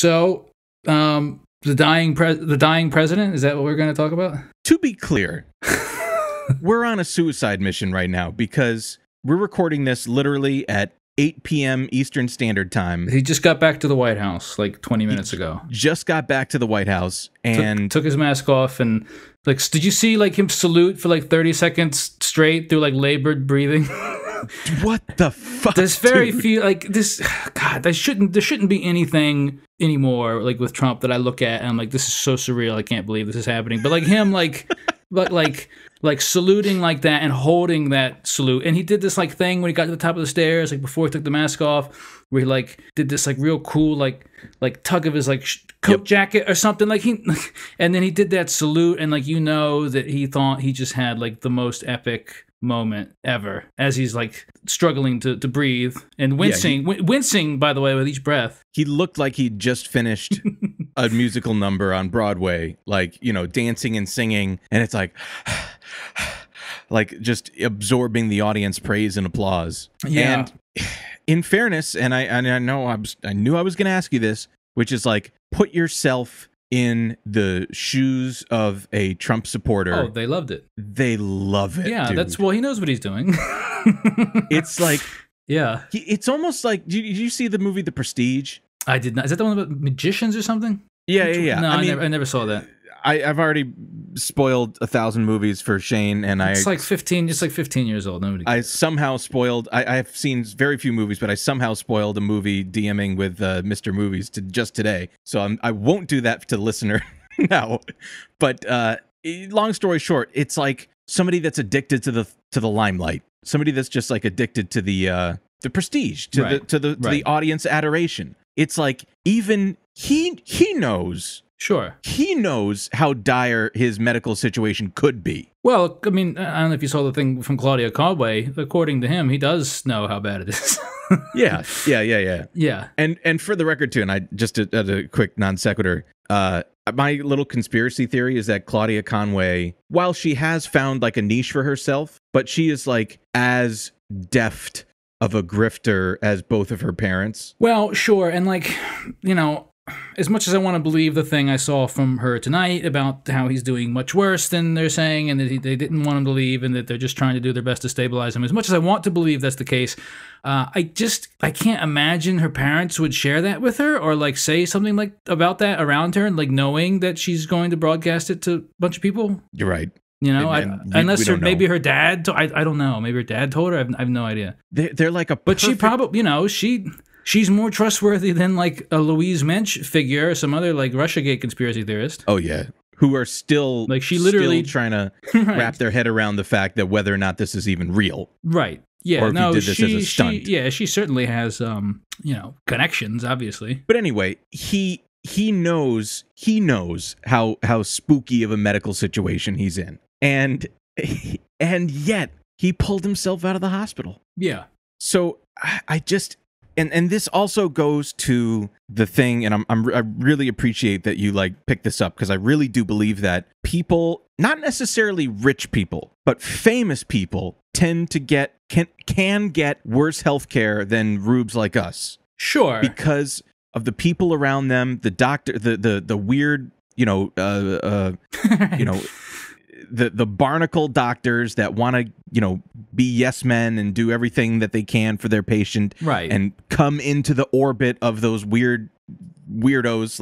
So, the dying president, is that what we're going to talk about? To be clear, we're on a suicide mission right now because we're recording this literally at 8 p.m. Eastern Standard Time. He just got back to the White House like 20 minutes ago. Just got back to the White House and took his mask off and like, did you see like him salute for like 30 seconds straight through like labored breathing? What the fuck? There's very few like this. God, there shouldn't be anything anymore like with Trump that I look at and I'm like, this is so surreal. I can't believe this is happening. But like him, like saluting like that and holding that salute. And he did this like thing when he got to the top of the stairs, like before he took the mask off, where he like did this like real cool like tug of his like coat jacket or something. Like and then he did that salute and like that he thought he just had like the most epic moment ever as he's like struggling to breathe and wincing by the way with each breath. He looked like he'd just finished a musical number on Broadway, like, dancing and singing, and it's like like just absorbing the audience praise and applause. And in fairness, and I knew I was going to ask you this, which is like, put yourself in the shoes of a Trump supporter. Oh, they loved it. They love it. Yeah, dude. he knows what he's doing. It's like, yeah, it's almost like, did you see the movie The Prestige? I did not. Is that the one about magicians or something? Yeah. No, I never saw that. I've already spoiled 1,000 movies for Shane, and it's like 15 years old. Nobody. I somehow spoiled. I've seen very few movies, but I somehow spoiled a movie DMing with Mr. Movies just today. So I won't do that to the listener now. But long story short, it's like somebody that's addicted to the limelight, somebody that's just like addicted to the prestige, to the audience adoration. It's like even he knows. Sure. He knows how dire his medical situation could be. I mean, I don't know if you saw the thing from Claudia Conway. According to him, he does know how bad it is. Yeah. Yeah. And for the record, too, and I just as a quick non sequitur, my little conspiracy theory is that Claudia Conway, while she has found like a niche for herself, but she is like as deft of a grifter as both of her parents. Well, sure. And like, as much as I want to believe the thing I saw from her tonight about how he's doing much worse than they're saying and that they didn't want him to leave and that they're just trying to do their best to stabilize him, as much as I want to believe that's the case, I can't imagine her parents would share that with her or like say something like about that around her and like knowing that she's going to broadcast it to a bunch of people. You're right. Unless maybe her dad, I don't know. Maybe her dad told her. I have no idea. They're like a perfect... But she probably, she's more trustworthy than like a Louise Mensch figure or some other like Russiagate conspiracy theorist. Oh yeah, who are still like she literally trying to wrap their head around the fact that whether or not this is even real. Right. Yeah. Or if he did this as a stunt. She certainly has connections, obviously. But anyway, he knows how spooky of a medical situation he's in, and yet he pulled himself out of the hospital. Yeah. So I just. And this also goes to the thing, and I really appreciate that you like pick this up, because I really do believe that people, not necessarily rich people, but famous people tend to can get worse healthcare than rubes like us. Sure. Because of the people around them, the doctor, the weird, the barnacle doctors that want to, be yes men and do everything that they can for their patient, right? And come into the orbit of those weirdos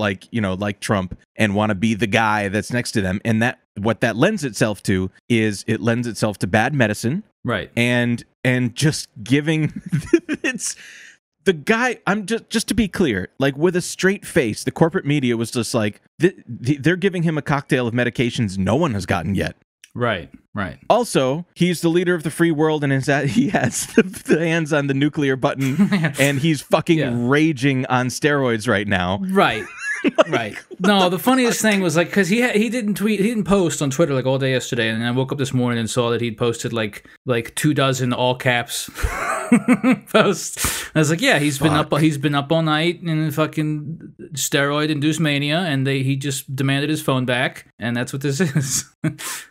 like Trump and want to be the guy that's next to them. And what that lends itself to is it lends itself to bad medicine, right? And just giving it's the guy. I'm just to be clear, like with a straight face, the corporate media was just like they're giving him a cocktail of medications no one has gotten yet. Right. Also, he's the leader of the free world, and he has the hands on the nuclear button, and he's fucking raging on steroids right now. Right. Right. No, the funniest thing was like because he didn't post on Twitter like all day yesterday, and I woke up this morning and saw that he'd posted like 24 all caps posts. I was like, yeah, he's been up all night in fucking steroid induced mania, and he just demanded his phone back, and that's what this is.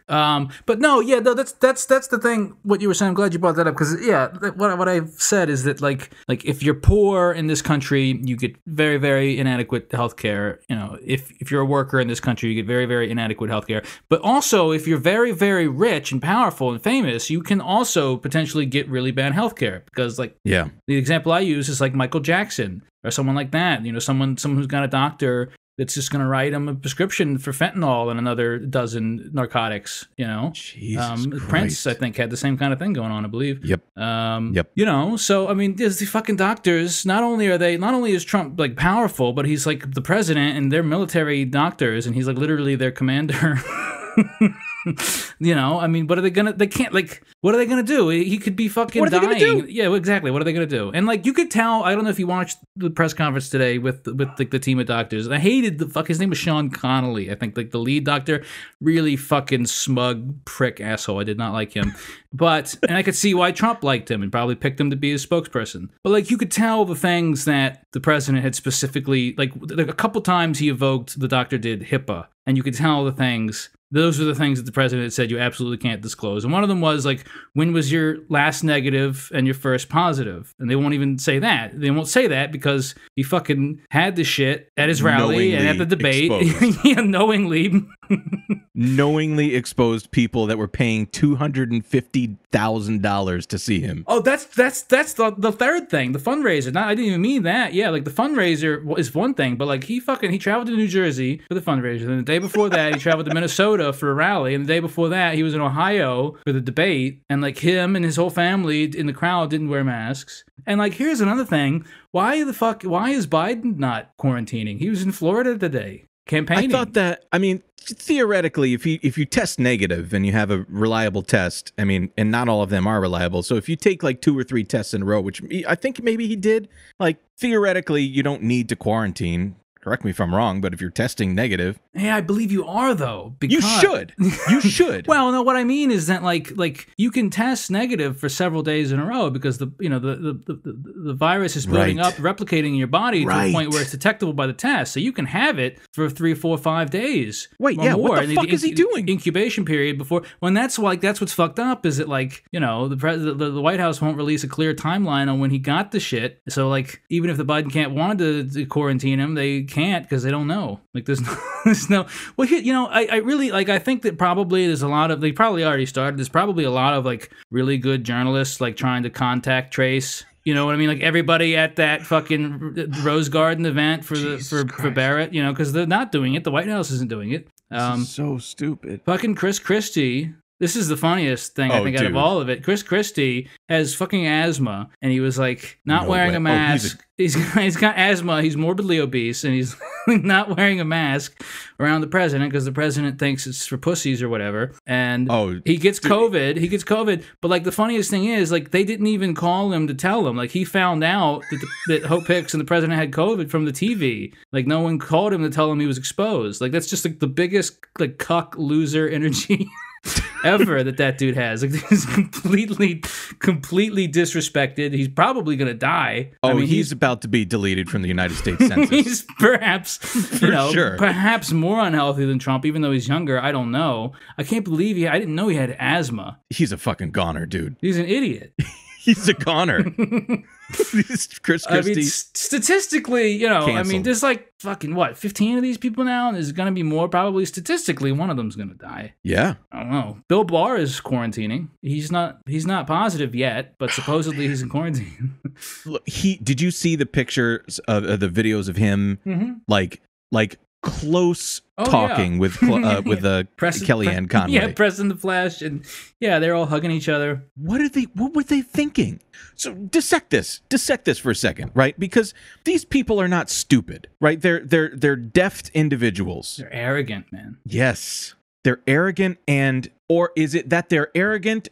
But no, yeah, no, that's the thing. What you were saying, I'm glad you brought that up because yeah, what I've said is that like if you're poor in this country, you get very, very inadequate healthcare. You know, if you're a worker in this country, you get very, very inadequate healthcare. But also, if you're very, very rich and powerful and famous, you can also potentially get really bad healthcare because like the example I use is like Michael Jackson or someone like that. You know, someone who's got a doctor that's just going to write him a prescription for fentanyl and another dozen narcotics, you know? Jesus Christ. Prince, I think, had the same kind of thing going on, I believe. Yep. You know, so, I mean, there's the fucking doctors. Not only is Trump, like, powerful, but he's, like, the president, and they're military doctors, and he's, like, literally their commander. You know, I mean, what are they gonna do? He could be fucking dying. What are they gonna do? Yeah, well, exactly. What are they gonna do? And like, you could tell, I don't know if you watched the press conference today with like the team of doctors. I hated his name was Sean Connolly. I think like the lead doctor, really fucking smug prick asshole. I did not like him. And I could see why Trump liked him and probably picked him to be his spokesperson. But like, you could tell the things that the president had specifically, like a couple times he evoked, the doctor did HIPAA, and you could tell the things. Those are the things that the president had said you absolutely can't disclose. And one of them was like, when was your last negative and your first positive? And they won't even say that. They won't say that because he fucking had the shit at his rally and at the debate. Yeah, knowingly exposed people that were paying $250,000 to see him. Oh, that's the third thing, the fundraiser. I didn't even mean that. Yeah, like the fundraiser is one thing, but like he traveled to New Jersey for the fundraiser. And the day before that, he traveled to Minnesota for a rally, and the day before that he was in Ohio for the debate, and like him and his whole family in the crowd didn't wear masks. And like, here's another thing, why is Biden not quarantining? He was in Florida today campaigning. I thought that, I mean, theoretically, if you test negative and you have a reliable test, I mean, and not all of them are reliable, so if you take like 2 or 3 tests in a row, which I think maybe he did, like theoretically you don't need to quarantine. Correct me if I'm wrong, but if you're testing negative... Yeah, I believe you are, though. Because... You should. You should. Well, no, what I mean is that, like you can test negative for several days in a row because the virus is building up, replicating in your body to the point where it's detectable by the test. So you can have it for 3, 4, 5 days. Wait, yeah, more. What the fuck is he doing? Incubation period before... When that's what's fucked up is that, like, you know, the White House won't release a clear timeline on when he got the shit. So, like, even if the Biden camp wanted to quarantine him, they can't because they don't know. Like there's no well, you know, I really like, I think that probably there's a lot of, they probably already started, there's probably a lot of like really good journalists like trying to contact trace, you know what I mean, like everybody at that fucking Rose Garden event for Barrett, you know, because they're not doing it, the White House isn't doing it. This is so stupid. Fucking Chris Christie. This is the funniest thing, I think, out of all of it. Chris Christie has fucking asthma, and he was, like, not wearing a mask. He's got asthma. He's morbidly obese, and he's not wearing a mask around the president because the president thinks it's for pussies or whatever. And he gets COVID. But, like, the funniest thing is, like, they didn't even call him to tell him. Like, he found out that Hope Hicks and the president had COVID from the TV. Like, no one called him to tell him he was exposed. Like, that's just, like, the biggest, like, cuck loser energy ever that dude has. Like, he's completely disrespected. He's probably gonna die. I mean, he's about to be deleted from the United States Census. He's perhaps, perhaps more unhealthy than Trump, even though he's younger. I don't know. I can't believe I didn't know he had asthma. He's a fucking goner, dude. He's an idiot. He's a goner. Chris Christie. I mean, statistically, you know, canceled. I mean, there's like fucking 15 of these people now, and there's gonna be more. Probably statistically, one of them's gonna die. Yeah. I don't know. Bill Barr is quarantining. He's not positive yet, but supposedly he's in quarantine. Look, did you see the pictures of the videos of him like close talking with Kellyanne Conway? Yeah, pressing the flash, and yeah, they're all hugging each other. What were they thinking? So dissect this for a second, right? Because these people are not stupid, right? They're deft individuals. They're arrogant, man. Yes. They're arrogant, or is it that they're arrogant,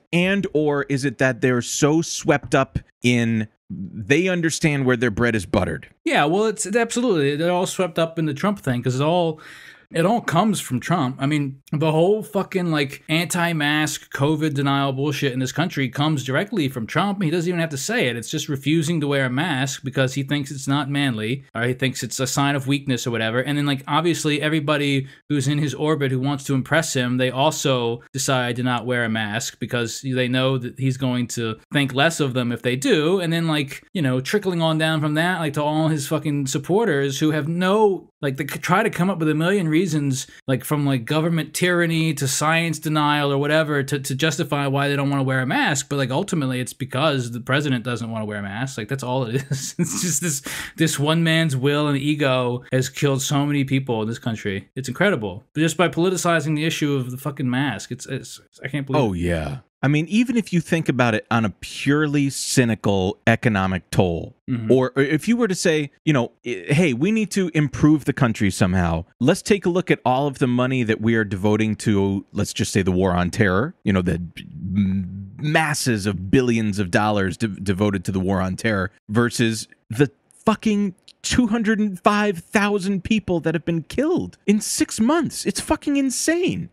or is it that they're so swept up in they understand where their bread is buttered. Yeah, well, it's absolutely, they're all swept up in the Trump thing because it all comes from Trump. I mean, the whole fucking like anti-mask COVID denial bullshit in this country comes directly from Trump. He doesn't even have to say it. It's just refusing to wear a mask because he thinks it's not manly, or he thinks it's a sign of weakness or whatever. And then like obviously everybody who's in his orbit who wants to impress him, they also decide to not wear a mask because they know that he's going to think less of them if they do. And then like, you know, trickling on down from that, like to all his fucking supporters who have no, like they try to come up with a million reasons, like from like government tyranny to science denial or whatever, to justify why they don't want to wear a mask. But like ultimately it's because the president doesn't want to wear a mask. Like that's all it is. It's just this one man's will and ego has killed so many people in this country. It's incredible. But just by politicizing the issue of the fucking mask, it's I can't believe Oh, yeah. I mean, even if you think about it on a purely cynical economic toll, or if you were to say, you know, hey, we need to improve the country somehow, let's take a look at all of the money that we are devoting to, let's just say, the war on terror, you know, the masses of billions of dollars devoted to the war on terror versus the fucking 205,000 people that have been killed in 6 months. It's fucking insane.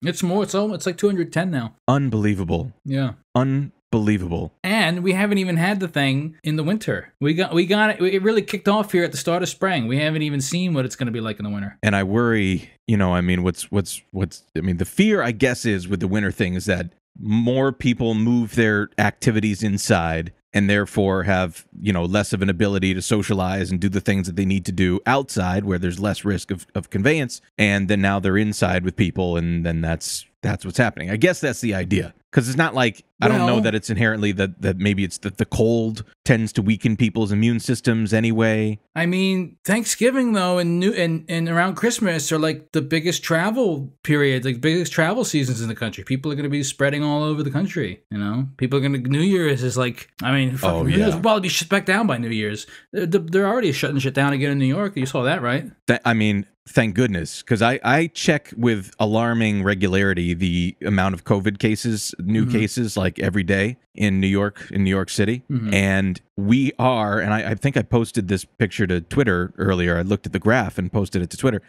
It's more. It's like 210 now. Unbelievable. Yeah. Unbelievable. And we haven't even had the thing in the winter. We got it. It really kicked off here at the start of spring. We haven't even seen what it's going to be like in the winter. And I worry, you know, I mean, the fear, I guess, is with the winter thing is that more people move their activities inside and therefore have, you know, less of an ability to socialize and do the things that they need to do outside where there's less risk of conveyance. And then now they're inside with people, and then that's what's happening. I guess that's the idea. Because it's not like, I don't know that it's inherently that maybe it's that the cold tends to weaken people's immune systems anyway. I mean, Thanksgiving though and around Christmas are like the biggest travel periods, like biggest travel seasons in the country. People are going to be spreading all over the country, you know? People are going to, New Year's is like, I mean, New Year's will probably be shut back down by New Year's. They're already shutting shit down again in New York. You saw that, right? I mean, thank goodness, because I check with alarming regularity the amount of COVID cases, new cases, like every day in New York City. And we are, and I think I posted this picture to Twitter earlier. I looked at the graph and posted it to Twitter.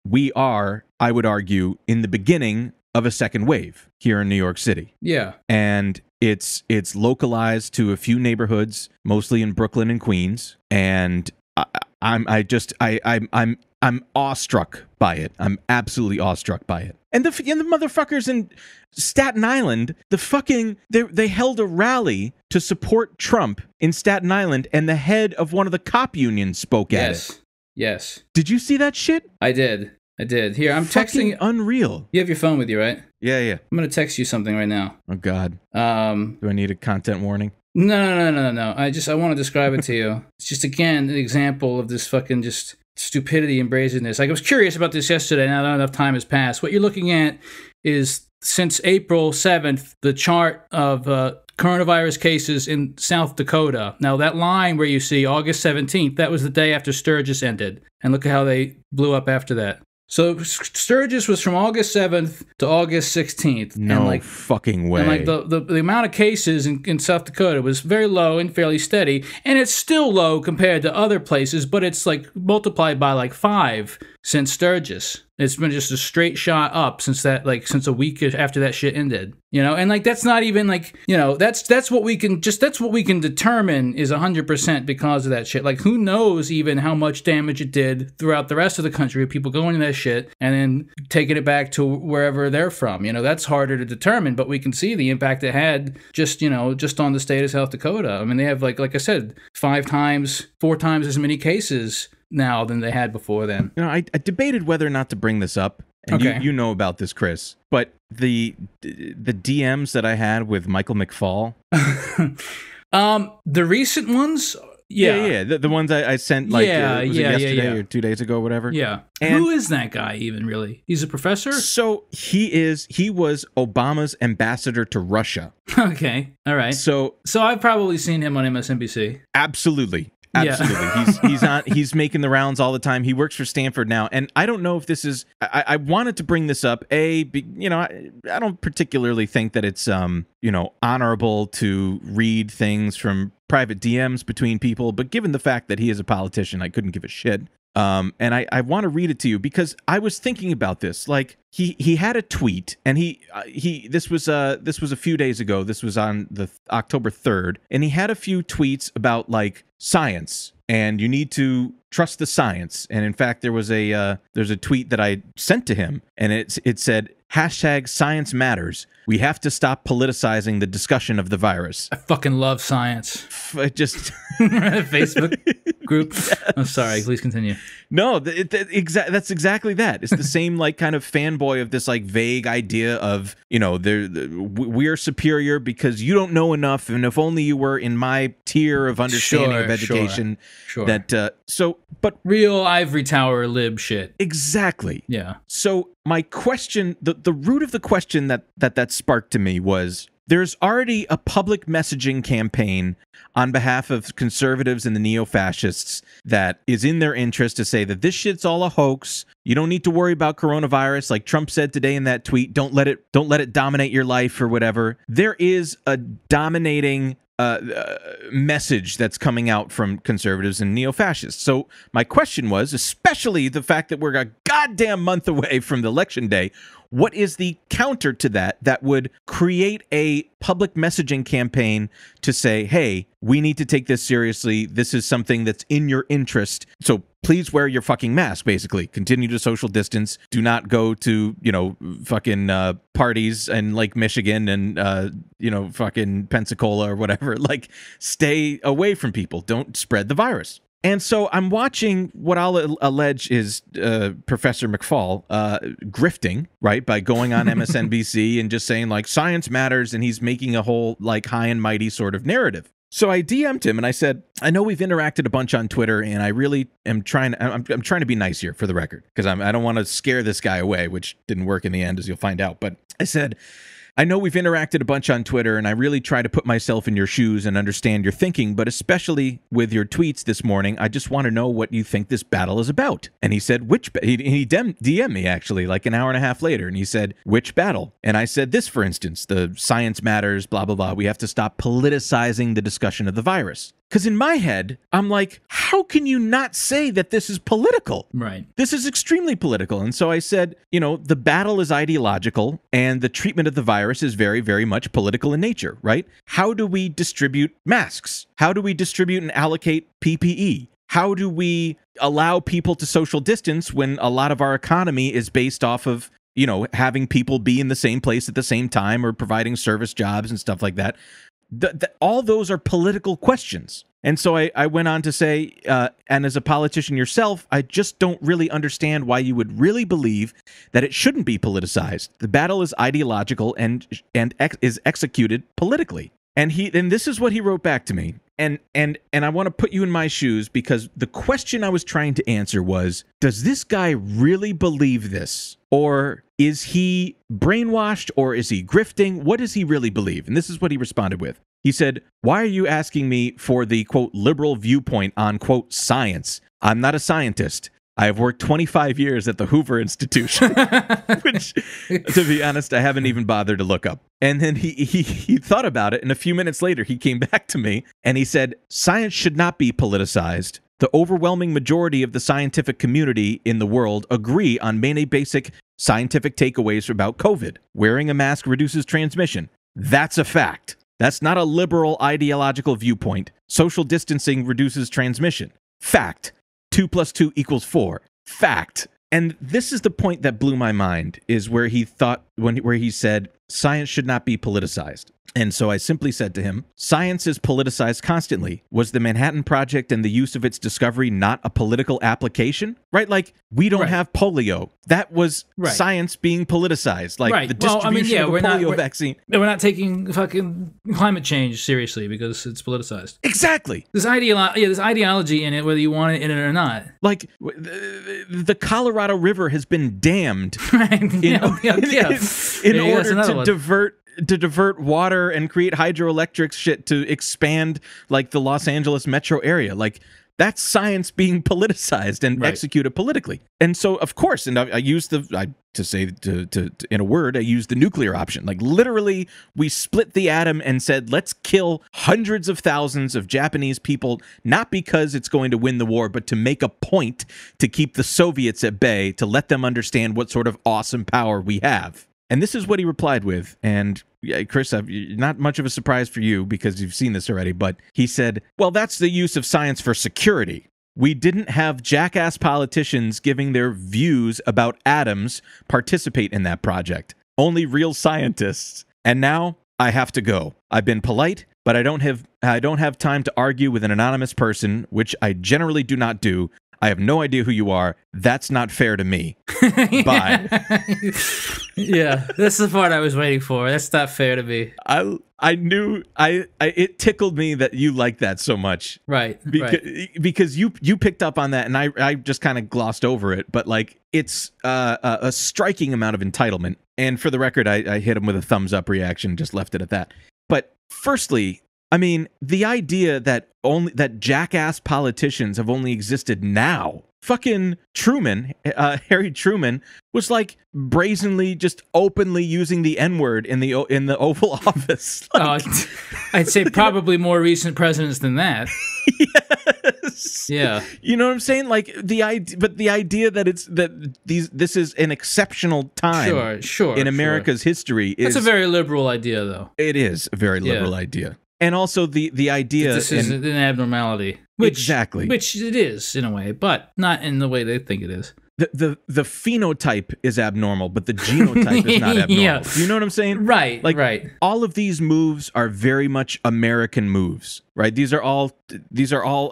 We are, I would argue, in the beginning of a second wave here in New York City. Yeah. And it's localized to a few neighborhoods, mostly in Brooklyn and Queens. And I'm awestruck by it. I'm absolutely awestruck by it. And the motherfuckers in Staten Island, they held a rally to support Trump in Staten Island, and the head of one of the cop unions spoke at it. Yes. Did you see that shit? I did. Here, I'm texting. Unreal. You have your phone with you, right? Yeah. I'm gonna text you something right now. Oh God. Do I need a content warning? No. I want to describe it to you. It's just, again, an example of this fucking just stupidity and brazenness. Like, I was curious about this yesterday. Now not enough time has passed. What you're looking at is, since April 7th, the chart of coronavirus cases in South Dakota. Now, that line where you see August 17th, that was the day after Sturgis ended. And look at how they blew up after that. So Sturgis was from August 7th to August 16th. No fucking way. And like the amount of cases in South Dakota was very low and fairly steady. And it's still low compared to other places, but it's like multiplied by like 5 since Sturgis. It's been just a straight shot up since a week after that shit ended. You know, and like that's not even like, you know, that's what we can determine is 100% because of that shit. Like, who knows even how much damage it did throughout the rest of the country, people going to that shit and then taking it back to wherever they're from. You know, that's harder to determine, but we can see the impact it had just on the state of South Dakota. I mean, they have like I said, 4 times as many cases now than they had before then. You know, I debated whether or not to bring this up. And you know about this, Chris. But the DMs that I had with Michael McFaul. The recent ones? Yeah. The ones I sent yesterday or 2 days ago, whatever. Yeah. And who is that guy even, really? He's a professor? So he was Obama's ambassador to Russia. Okay. All right. So I've probably seen him on MSNBC. Absolutely. Absolutely. He's making the rounds all the time. He works for Stanford now. And I don't know if this is, I wanted to bring this up. I don't particularly think that it's, honorable to read things from private DMs between people, but given the fact that he is a politician, I couldn't give a shit. And I want to read it to you because I was thinking about this. Like he had a tweet, and this was a few days ago. This was on the October 3rd, and he had a few tweets about like science, and you need to trust the science. And in fact, there's a tweet that I sent to him, and it said #Science Matters. We have to stop politicizing the discussion of the virus. I fucking love science. Just Facebook group. Yes. I'm sorry. Please continue. No, that's exactly that. It's the same like kind of fanboy of this like vague idea of we're superior because you don't know enough, and if only you were in my tier of understanding of education. Sure. But real ivory tower lib shit. Exactly. Yeah. So my question, the root of the question that sparked to me was, there's already a public messaging campaign on behalf of conservatives and the neo-fascists that is in their interest to say that this shit's all a hoax. You don't need to worry about coronavirus. Like Trump said today in that tweet, don't let it dominate your life or whatever. There is a dominating message that's coming out from conservatives and neo-fascists. So my question was, especially the fact that we're a goddamn month away from the election day, what is the counter to that would create a public messaging campaign to say, hey, we need to take this seriously. This is something that's in your interest. So please wear your fucking mask, basically. Continue to social distance. Do not go to, fucking parties in Lake Michigan and, fucking Pensacola or whatever. Like, stay away from people. Don't spread the virus. And so I'm watching what I'll allege is Professor McFall grifting, right, by going on MSNBC and just saying, like, science matters, and he's making a whole, like, high and mighty sort of narrative. So I DM'd him and I said, I know we've interacted a bunch on Twitter, and I really am trying to be nice here for the record, because I don't want to scare this guy away, which didn't work in the end, as you'll find out. But I said, I know we've interacted a bunch on Twitter, and I really try to put myself in your shoes and understand your thinking, but especially with your tweets this morning, I just want to know what you think this battle is about. And he said, he DM'd me, actually, like an hour and a half later, and he said, which battle? And I said this, for instance, the science matters, blah, blah, blah. We have to stop politicizing the discussion of the virus. Because in my head, I'm like, how can you not say that this is political? Right. This is extremely political. And so I said, the battle is ideological, and the treatment of the virus is very, very much political in nature, right? How do we distribute masks? How do we distribute and allocate PPE? How do we allow people to social distance when a lot of our economy is based off of, having people be in the same place at the same time or providing service jobs and stuff like that? All those are political questions. And so I went on to say, and as a politician yourself, I just don't really understand why you would really believe that it shouldn't be politicized. The battle is ideological and is executed politically. And this is what he wrote back to me. And I want to put you in my shoes, because the question I was trying to answer was, does this guy really believe this? Or is he brainwashed, or is he grifting? What does he really believe? And this is what he responded with. He said, why are you asking me for the, quote, liberal viewpoint on, quote, science? I'm not a scientist. I have worked 25 years at the Hoover Institution, which, to be honest, I haven't even bothered to look up. And then he thought about it, and a few minutes later, he came back to me, and he said, science should not be politicized. The overwhelming majority of the scientific community in the world agree on many basic scientific takeaways about COVID. Wearing a mask reduces transmission. That's a fact. That's not a liberal ideological viewpoint. Social distancing reduces transmission. Fact. 2 + 2 = 4. Fact. And this is the point that blew my mind, is where he said science should not be politicized. And so I simply said to him, science is politicized constantly. Was the Manhattan Project and the use of its discovery not a political application? Right? Like, we don't have polio. That was science being politicized. Like, the distribution of a polio vaccine. We're not taking fucking climate change seriously because it's politicized. Exactly. There's ideology in it, whether you want it in it or not. Like, the Colorado River has been dammed in order to divert water and create hydroelectric shit to expand, like, the Los Angeles metro area. Like, That's science being politicized and executed politically. And so, of course, and I use in a word, I use the nuclear option. Like, literally, we split the atom and said, let's kill hundreds of thousands of Japanese people, not because it's going to win the war, but to make a point to keep the Soviets at bay, to let them understand what sort of awesome power we have. And this is what he replied with. And Chris, not much of a surprise for you because you've seen this already, but he said, well, that's the use of science for security. We didn't have jackass politicians giving their views about atoms participate in that project. Only real scientists. And now I have to go. I've been polite, but I don't have time to argue with an anonymous person, which I generally do not do. I have no idea who you are. That's not fair to me. Bye. Yeah, that's the part I was waiting for. That's not fair to me. I knew it tickled me that you liked that so much. Right. Because you picked up on that, and I just kind of glossed over it. But like, it's a striking amount of entitlement. And for the record, I hit him with a thumbs up reaction, just left it at that. But firstly, I mean, the idea that jackass politicians have only existed now. Fucking Truman, Harry Truman, was like brazenly, just openly using the N-word in the Oval Office. Like, I'd say probably more recent presidents than that. Yes. Yeah. You know what I'm saying? Like the idea that this is an exceptional time. Sure. In America's history is. That's a very liberal idea, though. It is a very liberal idea. And also the idea this is an abnormality. Exactly. Which it is in a way, but not in the way they think it is. The phenotype is abnormal, but the genotype is not abnormal. Yeah. You know what I'm saying? Right. Like, right. All of these moves are very much American moves, right? These are all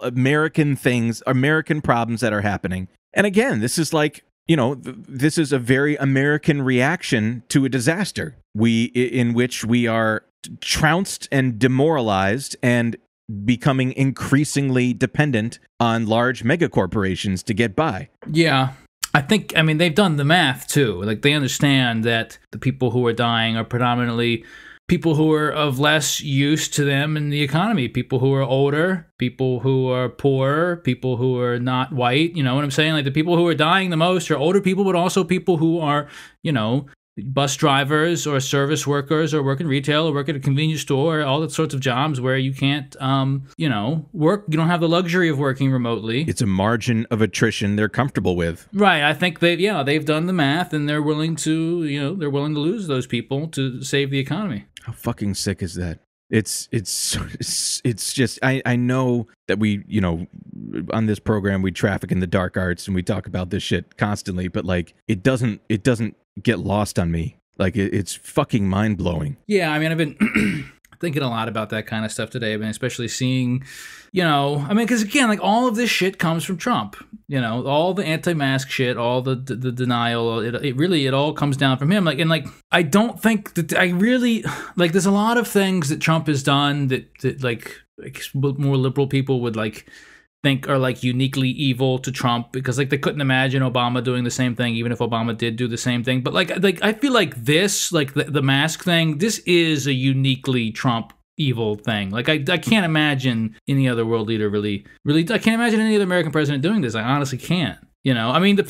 American things, American problems that are happening. And again, this is like, you know, this is a very American reaction to a disaster. In which we are trounced and demoralized and becoming increasingly dependent on large megacorporations to get by. Yeah. I mean, they've done the math too. Like, they understand that the people who are dying are predominantly people who are of less use to them in the economy, people who are older, people who are poorer, people who are not white. You know what I'm saying? Like, the people who are dying the most are older people, but also people who are, you know, bus drivers or service workers or work in retail or work at a convenience store, all that sorts of jobs where you can't, work. You don't have the luxury of working remotely. It's a margin of attrition they're comfortable with. Right. I think they've done the math and they're willing to lose those people to save the economy. How fucking sick is that? It's just, I know that we, you know, on this program, we traffic in the dark arts and we talk about this shit constantly, but like, it doesn't get lost on me. Like, it's fucking mind blowing. Yeah. I mean, I've been thinking a lot about that kind of stuff today. I mean, especially seeing, you know, I mean, because again, like, all of this shit comes from Trump. You know, all the anti-mask shit, all the denial, it really all comes down from him. Like, and like, I don't think that I really like. There's a lot of things that Trump has done that like more liberal people would like think are like uniquely evil to Trump, because like they couldn't imagine Obama doing the same thing, even if Obama did do the same thing. But like I feel like this, like the mask thing, this is a uniquely Trump evil thing. Like, I can't imagine any other world leader really I can't imagine any other American president doing this. I honestly can't. You know, I mean, the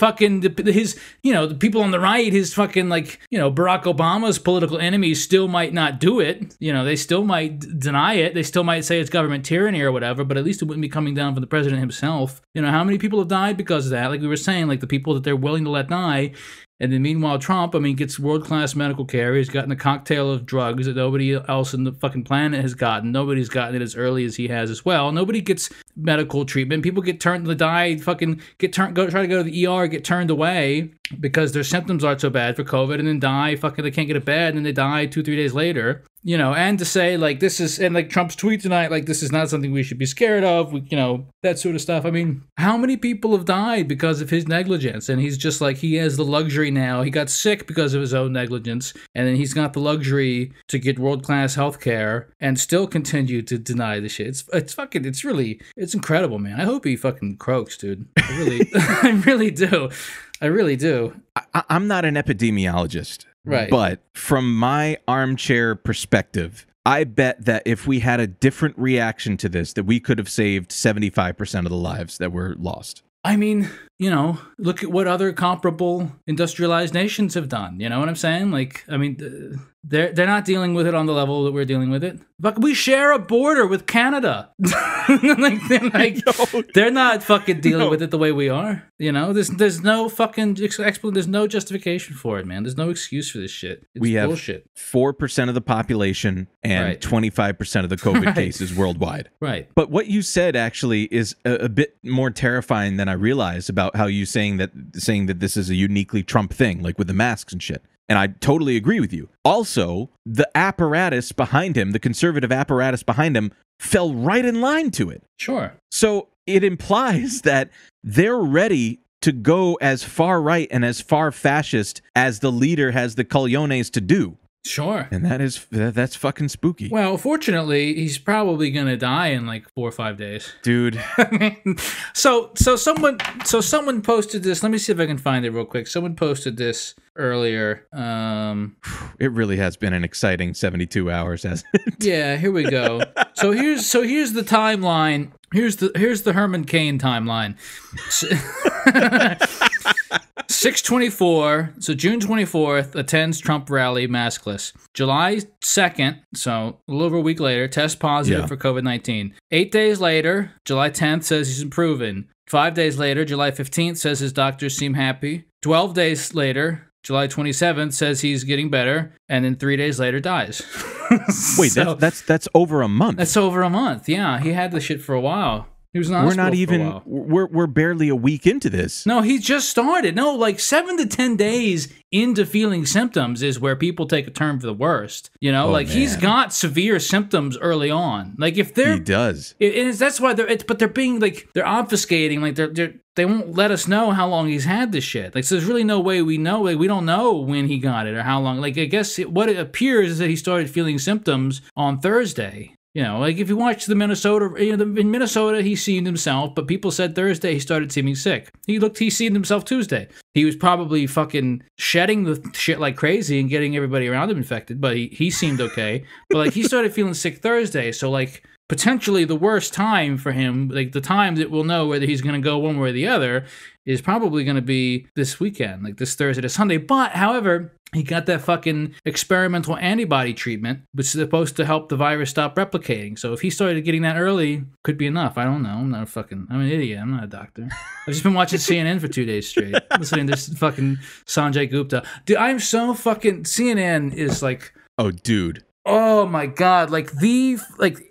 people on the right, his fucking, like, you know, Barack Obama's political enemies still might not do it. You know, they still might deny it. They still might say it's government tyranny or whatever, but at least it wouldn't be coming down from the president himself. You know, how many people have died because of that? Like we were saying, like the people that they're willing to let die. And then meanwhile, Trump, I mean, gets world-class medical care. He's gotten a cocktail of drugs that nobody else in the fucking planet has gotten. Nobody's gotten it as early as he has as well. Nobody gets medical treatment. People get turned to die, try to go to the ER, get turned away because their symptoms aren't so bad for COVID, and then die. Fucking, they can't get it bad, and then they die 2-3 days later. You know, and to say, like, this is, and like Trump's tweet tonight, like, this is not something we should be scared of, you know, that sort of stuff. I mean, how many people have died because of his negligence? And he's just like, he has the luxury now. He got sick because of his own negligence, and then he's got the luxury to get world-class health care and still continue to deny the shit. It's incredible, man. I hope he fucking croaks, dude. I really, I really do. I'm not an epidemiologist. Right. But from my armchair perspective, I bet that if we had a different reaction to this, that we could have saved 75% of the lives that were lost. I mean, you know, look at what other comparable industrialized nations have done. You know what I'm saying? Like, I mean, they're not dealing with it on the level that we're dealing with it. But we share a border with Canada. They're not fucking dealing with it the way we are. You know, there's no fucking there's no justification for it, man. There's no excuse for this shit. It's bullshit. 4% of the population and 25% of the COVID cases worldwide. Right. But what you said actually is a bit more terrifying than I realized about how you saying that this is a uniquely Trump thing, like with the masks and shit. And I totally agree with you. Also, the apparatus behind him, the conservative apparatus behind him, fell right in line to it. Sure. So it implies that they're ready to go as far right and as far fascist as the leader has the cojones to do. Sure. And that's fucking spooky. Well, fortunately, he's probably gonna die in like 4 or 5 days. Dude. I mean, so someone posted this. Let me see if I can find it real quick. Someone posted this earlier. It really has been an exciting 72 hours, hasn't it? Yeah, here we go. So here's the timeline. Here's the Herman Cain timeline. 6/24, so June 24th, attends Trump rally maskless. July 2nd, so a little over a week later, test positive for COVID-19. 8 days later, July 10th, says he's improving. 5 days later, July 15th, says his doctors seem happy. 12 days later, July 27th, says he's getting better. And then 3 days later, dies. Wait, so, that's over a month. That's over a month, yeah. He had this shit for a while. He was in the hospital for a while. We're barely a week into this. No, he just started. No, like 7 to 10 days into feeling symptoms is where people take a turn for the worst. You know, he's got severe symptoms early on. Like if they're he does, that's why they're being like they're obfuscating. Like they won't let us know how long he's had this shit. Like so there's really no way we know. Like we don't know when he got it or how long. Like I guess what it appears is that he started feeling symptoms on Thursday. You know, like if you watch the Minnesota, in Minnesota, he seen himself, but people said Thursday he started seeming sick. He seen himself Tuesday. He was probably fucking shedding the shit like crazy and getting everybody around him infected, but he seemed okay. But like he started feeling sick Thursday, so like potentially the worst time for him, like the time that we'll know whether he's going to go one way or the other, is probably going to be this weekend, like this Thursday to Sunday. But, however, he got that fucking experimental antibody treatment, which is supposed to help the virus stop replicating. So if he started getting that early, could be enough. I don't know. I'm an idiot. I'm not a doctor. I've just been watching CNN for 2 days straight, listening to fucking Sanjay Gupta. Dude, I'm so fucking... CNN is like... Oh, dude. Oh my god, like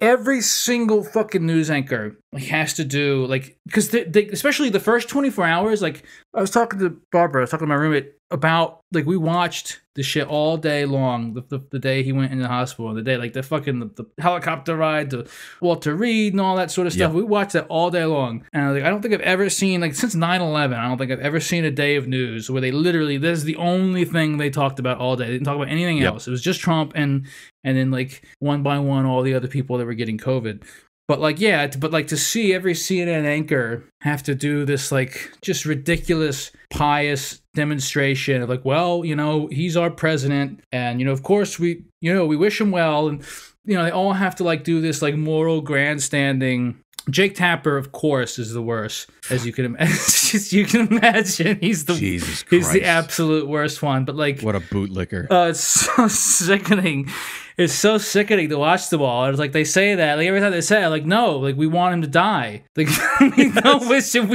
every single fucking news anchor has to do, like, because they especially the first 24 hours, like, I was talking to Barbara, I was talking to my roommate about, like, we watched the shit all day long, the day he went into the hospital, the day, like, the helicopter ride to Walter Reed and all that sort of stuff. We watched that all day long. And, like, I don't think I've ever seen, like, since 9/11, I don't think I've ever seen a day of news where they literally, this is the only thing they talked about all day. They didn't talk about anything else. It was just Trump and then, like, one by one, all the other people that were getting COVID. But, like, yeah, to see every CNN anchor have to do this, like, just ridiculous, pious demonstration of, like, well, you know, he's our president, and, you know, of course, we wish him well, and, you know, they all have to, like, do this, like, moral grandstanding. Jake Tapper, of course, is the worst, as you can imagine. He's the absolute worst one. But like, what a bootlicker! It's so sickening. It's so sickening to watch them all. It's like they say that, like every time they say it, like no, like we want him to die. Like we don't wish him.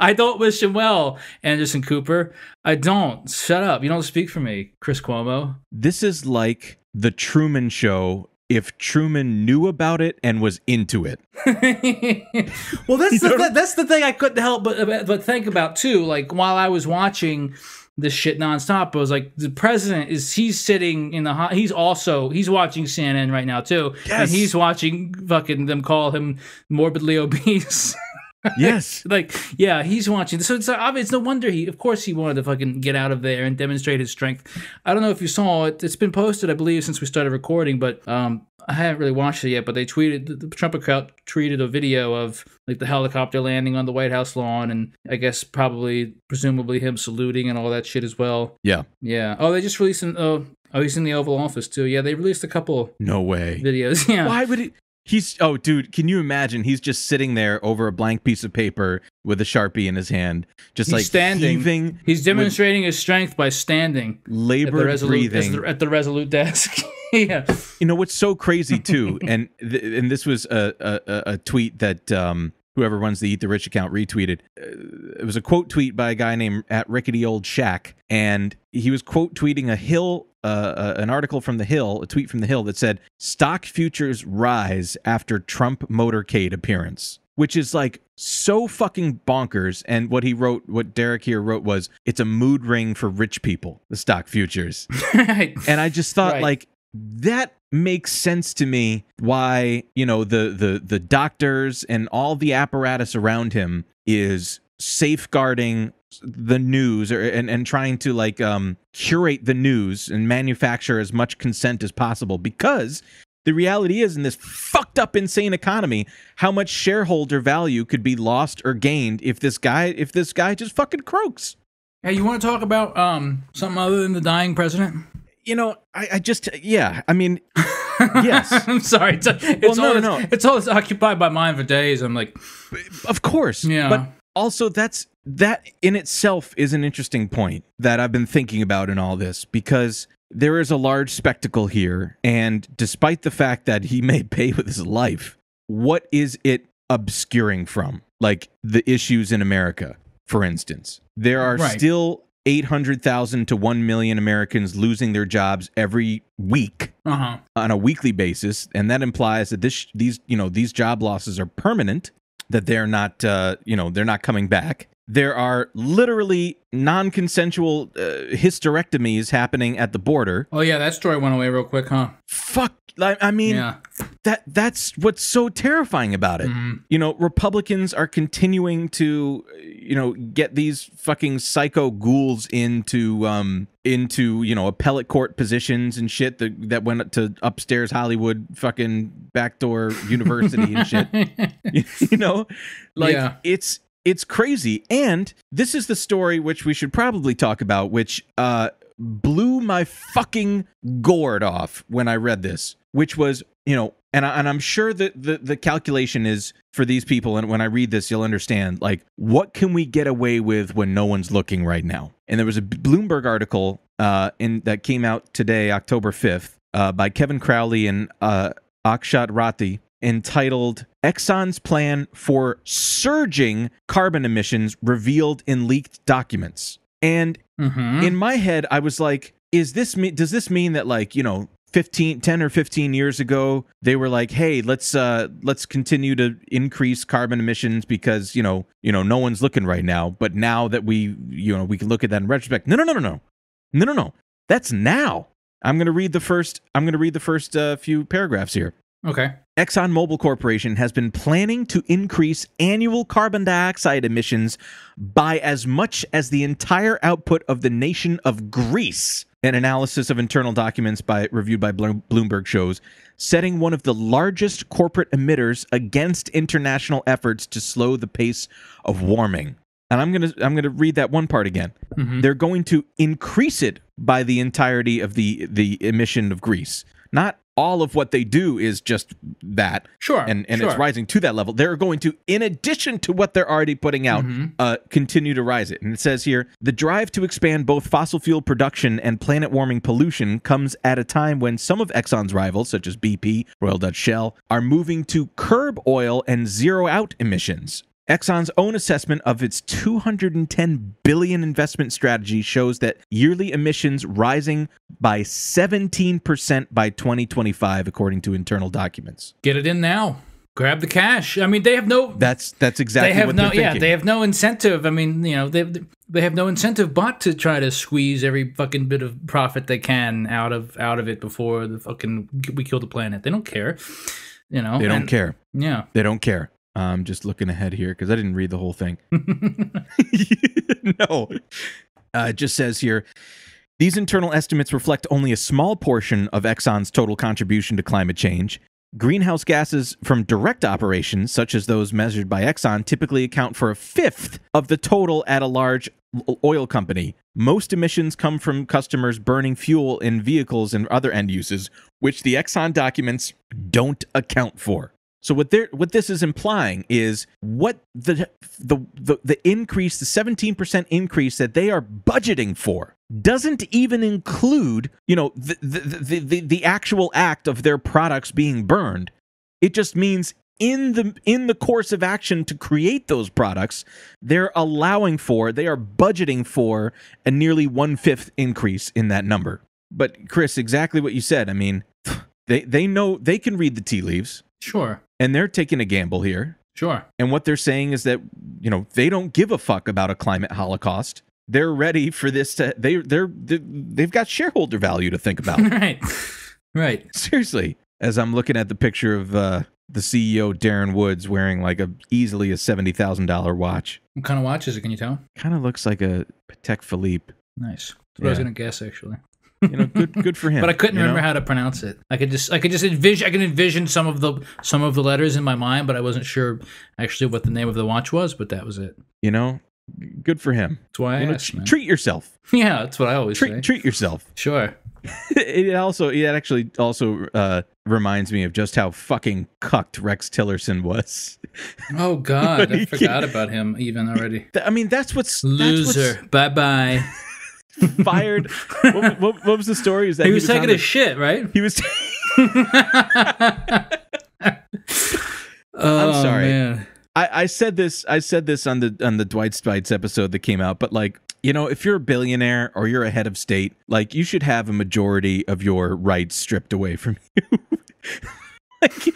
I don't wish him well. Anderson Cooper, I don't. Shut up. You don't speak for me, Chris Cuomo. This is like the Truman Show. If Truman knew about it and was into it. Well, that's the thing I couldn't help but think about too. Like while I was watching this shit nonstop, I was like, the president he's sitting in the he's watching CNN right now too, and he's watching fucking them call him morbidly obese. Yes. Like, yeah, he's watching. So it's obvious. No wonder of course he wanted to fucking get out of there and demonstrate his strength. I don't know if you saw it. It's been posted, I believe, since we started recording, but I haven't really watched it yet. But they the Trump account tweeted a video of like the helicopter landing on the White House lawn, and I guess presumably him saluting and all that shit as well. Yeah. Yeah. Oh, they just released oh, he's in the Oval Office too. Yeah, they released a couple. No way. Videos. Yeah. Why would he? Oh, dude, can you imagine? He's just sitting there over a blank piece of paper with a Sharpie in his hand, just he's like standing. Heaving. He's demonstrating his strength by standing. Labored breathing. At the Resolute desk. Yeah. You know, what's so crazy, too, and this was a tweet that whoever runs the Eat the Rich account retweeted. It was a quote tweet by a guy named @RicketyOldShack, and he was quote tweeting an article from The Hill, a tweet from The Hill that said, "Stock futures rise after Trump motorcade appearance," which is like so fucking bonkers. And what Derek here wrote was, it's a mood ring for rich people, the stock futures. And I just thought, like, that makes sense to me why, you know, the doctors and all the apparatus around him is safeguarding the news and trying to like curate the news and manufacture as much consent as possible, because the reality is, in this fucked up insane economy, how much shareholder value could be lost or gained if this guy just fucking croaks. Hey, you want to talk about something other than the dying president? You know, I just, yeah, I mean, yes. I'm sorry. It's all occupied my mind for days. I'm like, of course. Yeah. But also, that in itself is an interesting point that I've been thinking about in all this, because there is a large spectacle here, and despite the fact that he may pay with his life, what is it obscuring from? Like the issues in America, for instance. There are still 800,000 to 1 million Americans losing their jobs every week on a weekly basis, and that implies that these job losses are permanent, that they're not they're not coming back. There are literally non-consensual hysterectomies happening at the border. Oh yeah, that story went away real quick, huh? Fuck. I mean, yeah. That's what's so terrifying about it. Mm-hmm. You know, Republicans are continuing to, get these fucking psycho ghouls into appellate court positions and shit that went to upstairs Hollywood fucking backdoor university and shit. It's crazy. And this is the story which we should probably talk about, which blew my fucking gourd off when I read this, which was, and I'm sure that the calculation is for these people, and when I read this, you'll understand, like, what can we get away with when no one's looking right now? And there was a Bloomberg article that came out today, October 5th, by Kevin Crowley and Akshat Rathi, entitled "Exxon's Plan for Surging Carbon Emissions Revealed in Leaked Documents." And in my head, I was like, does this mean that, like, 10 or 15 years ago, they were like, hey, let's continue to increase carbon emissions because, no one's looking right now. But now that we can look at that in retrospect. No. That's now. I'm going to read the first few paragraphs here. Okay. ExxonMobil Corporation has been planning to increase annual carbon dioxide emissions by as much as the entire output of the nation of Greece. An analysis of internal documents reviewed by Bloomberg shows, setting one of the largest corporate emitters against international efforts to slow the pace of warming. And I'm gonna read that one part again. Mm-hmm. They're going to increase it by the entirety of the emission of Greece. Not all of what they do is just that. Sure. And it's rising to that level. They're going to, in addition to what they're already putting out, continue to rise it. And it says here, the drive to expand both fossil fuel production and planet warming pollution comes at a time when some of Exxon's rivals, such as BP, Royal Dutch Shell, are moving to curb oil and zero out emissions. Exxon's own assessment of its $210 billion investment strategy shows that yearly emissions rising by 17% by 2025, according to internal documents. Get it in now. Grab the cash. I mean, they have no. That's exactly what they're thinking. Yeah, they have no incentive. I mean, they have no incentive but to try to squeeze every fucking bit of profit they can out of it before we kill the planet. They don't care. They don't care. Yeah, they don't care. I'm just looking ahead here because I didn't read the whole thing. No. It just says here, these internal estimates reflect only a small portion of Exxon's total contribution to climate change. Greenhouse gases from direct operations, such as those measured by Exxon, typically account for a fifth of the total at a large oil company. Most emissions come from customers burning fuel in vehicles and other end uses, which the Exxon documents don't account for. So what this is implying is what the increase, the 17% increase that they are budgeting for, doesn't even include, the actual act of their products being burned. It just means in the course of action to create those products, they are budgeting for a nearly 1/5 increase in that number. But Chris, exactly what you said. I mean, they know, they can read the tea leaves. Sure. And they're taking a gamble here. Sure. And what they're saying is that, they don't give a fuck about a climate holocaust. They're ready for this to, they've got shareholder value to think about. Right. Seriously. As I'm looking at the picture of the CEO, Darren Woods, wearing like easily a $70,000 watch. What kind of watch is it? Can you tell? Kind of looks like a Patek Philippe. Nice. That's what I was going to guess, actually. Good for him. But I couldn't remember how to pronounce it. I could just envision. I can envision some of the letters in my mind, but I wasn't sure actually what the name of the watch was. But that was it. Good for him. That's why I asked. Man. Treat yourself. Yeah, that's what I always say. Treat yourself. Sure. It actually also reminds me of just how fucking cucked Rex Tillerson was. Oh God, I forgot about him even already. I mean, that's what's loser. Bye bye. Fired. What was the story? Is that he was taking a shit, right? He was. Oh, I'm sorry. Man. I said this on the Dwight Spites episode that came out, but like, if you're a billionaire or you're a head of state, like, you should have a majority of your rights stripped away from you. Like,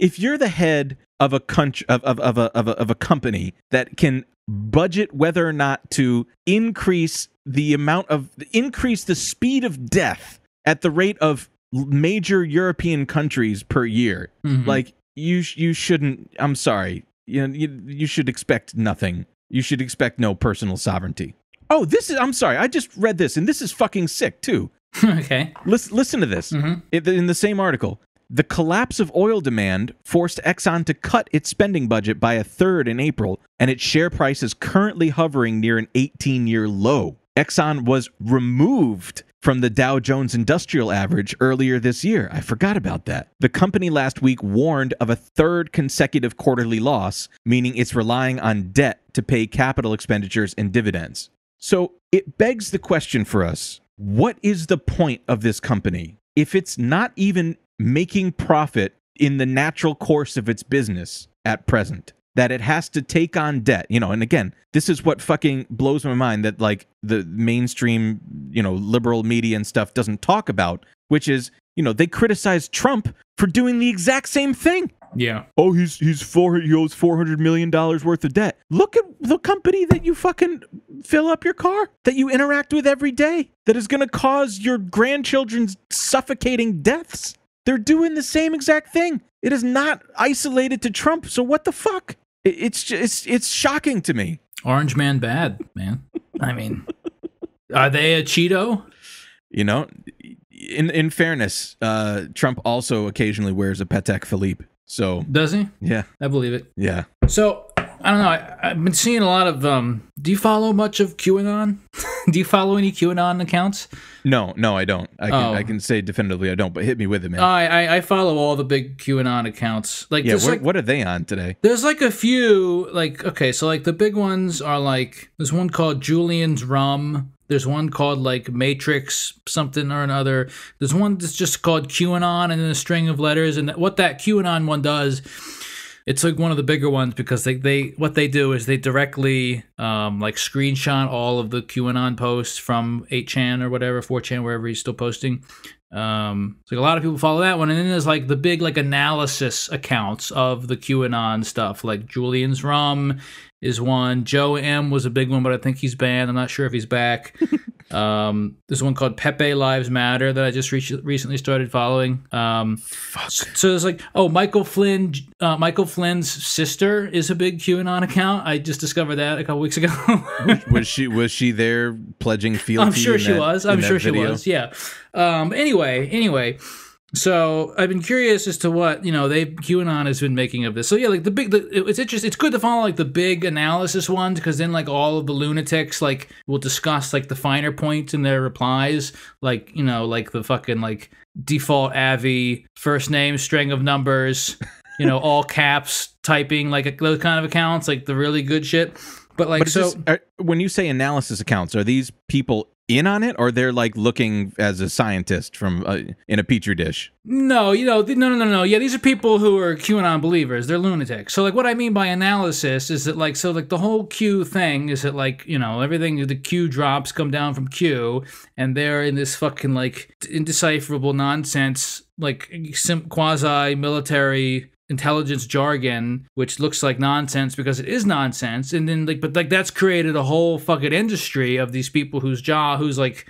if you're the head of a country of a company that can budget whether or not to increase the speed of death at the rate of major European countries per year, like, you shouldn't. I'm sorry. You should expect nothing. You should expect no personal sovereignty. Oh, I'm sorry. I just read this, and this is fucking sick too. Okay. Listen to this. In the same article. The collapse of oil demand forced Exxon to cut its spending budget by 1/3 in April, and its share price is currently hovering near an 18-year low. Exxon was removed from the Dow Jones Industrial Average earlier this year. I forgot about that. The company last week warned of a 3rd consecutive quarterly loss, meaning it's relying on debt to pay capital expenditures and dividends. So it begs the question for us, what is the point of this company if it's not even making profit in the natural course of its business at present, that it has to take on debt, and again, this is what fucking blows my mind that like the mainstream, liberal media and stuff doesn't talk about, which is, they criticize Trump for doing the exact same thing. Yeah. Oh, he owes $400 million worth of debt. Look at the company that you fucking fill up your car, that you interact with every day, that is going to cause your grandchildren's suffocating deaths. They're doing the same exact thing. It is not isolated to Trump. So what the fuck? It's shocking to me. Orange man bad, man. I mean, are they a Cheeto? In fairness, Trump also occasionally wears a Patek Philippe. So does he? Yeah, I believe it. Yeah. So I don't know. I've been seeing a lot of. Do you follow much of QAnon? Do you follow any QAnon accounts? No, I don't. I can say definitively I don't. But hit me with it, man. I follow all the big QAnon accounts. Like, yeah, what are they on today? There's like a few. Like, okay, so like the big ones are like, there's one called Julian's Rum. There's one called like Matrix something or another. There's one that's just called QAnon and then a string of letters. And what that QAnon one does, it's like one of the bigger ones because what they do is they directly like screenshot all of the QAnon posts from 8chan or whatever, 4chan, wherever he's still posting. So like a lot of people follow that one, and then there's like the big like analysis accounts of the QAnon stuff, like Julian's Rum is one. Joe M was a big one, but I think he's banned. I'm not sure if he's back. There's one called Pepe Lives Matter that I just recently started following. So there's like, Michael Flynn's sister is a big QAnon account. I just discovered that a couple weeks ago. was she there pledging fealty? I'm sure she was. Yeah. Anyway. So I've been curious as to what QAnon has been making of this. So yeah, like it's interesting. It's good to follow like the big analysis ones, because then like all of the lunatics like will discuss like the finer points in their replies, like like the fucking like default Avi first name string of numbers, all caps typing, like those kind of accounts, like the really good shit. But like, when you say analysis accounts, are these people in on it, or they're like looking as a scientist from in a petri dish? No. Yeah, these are people who are QAnon believers. They're lunatics. So like, what I mean by analysis is that like, so like the whole Q thing is that like, everything, the Q drops come down from Q, and they're in this fucking like indecipherable nonsense, like quasi-military intelligence jargon, which looks like nonsense because it is nonsense. And then like, but like that's created a whole fucking industry of these people who's like,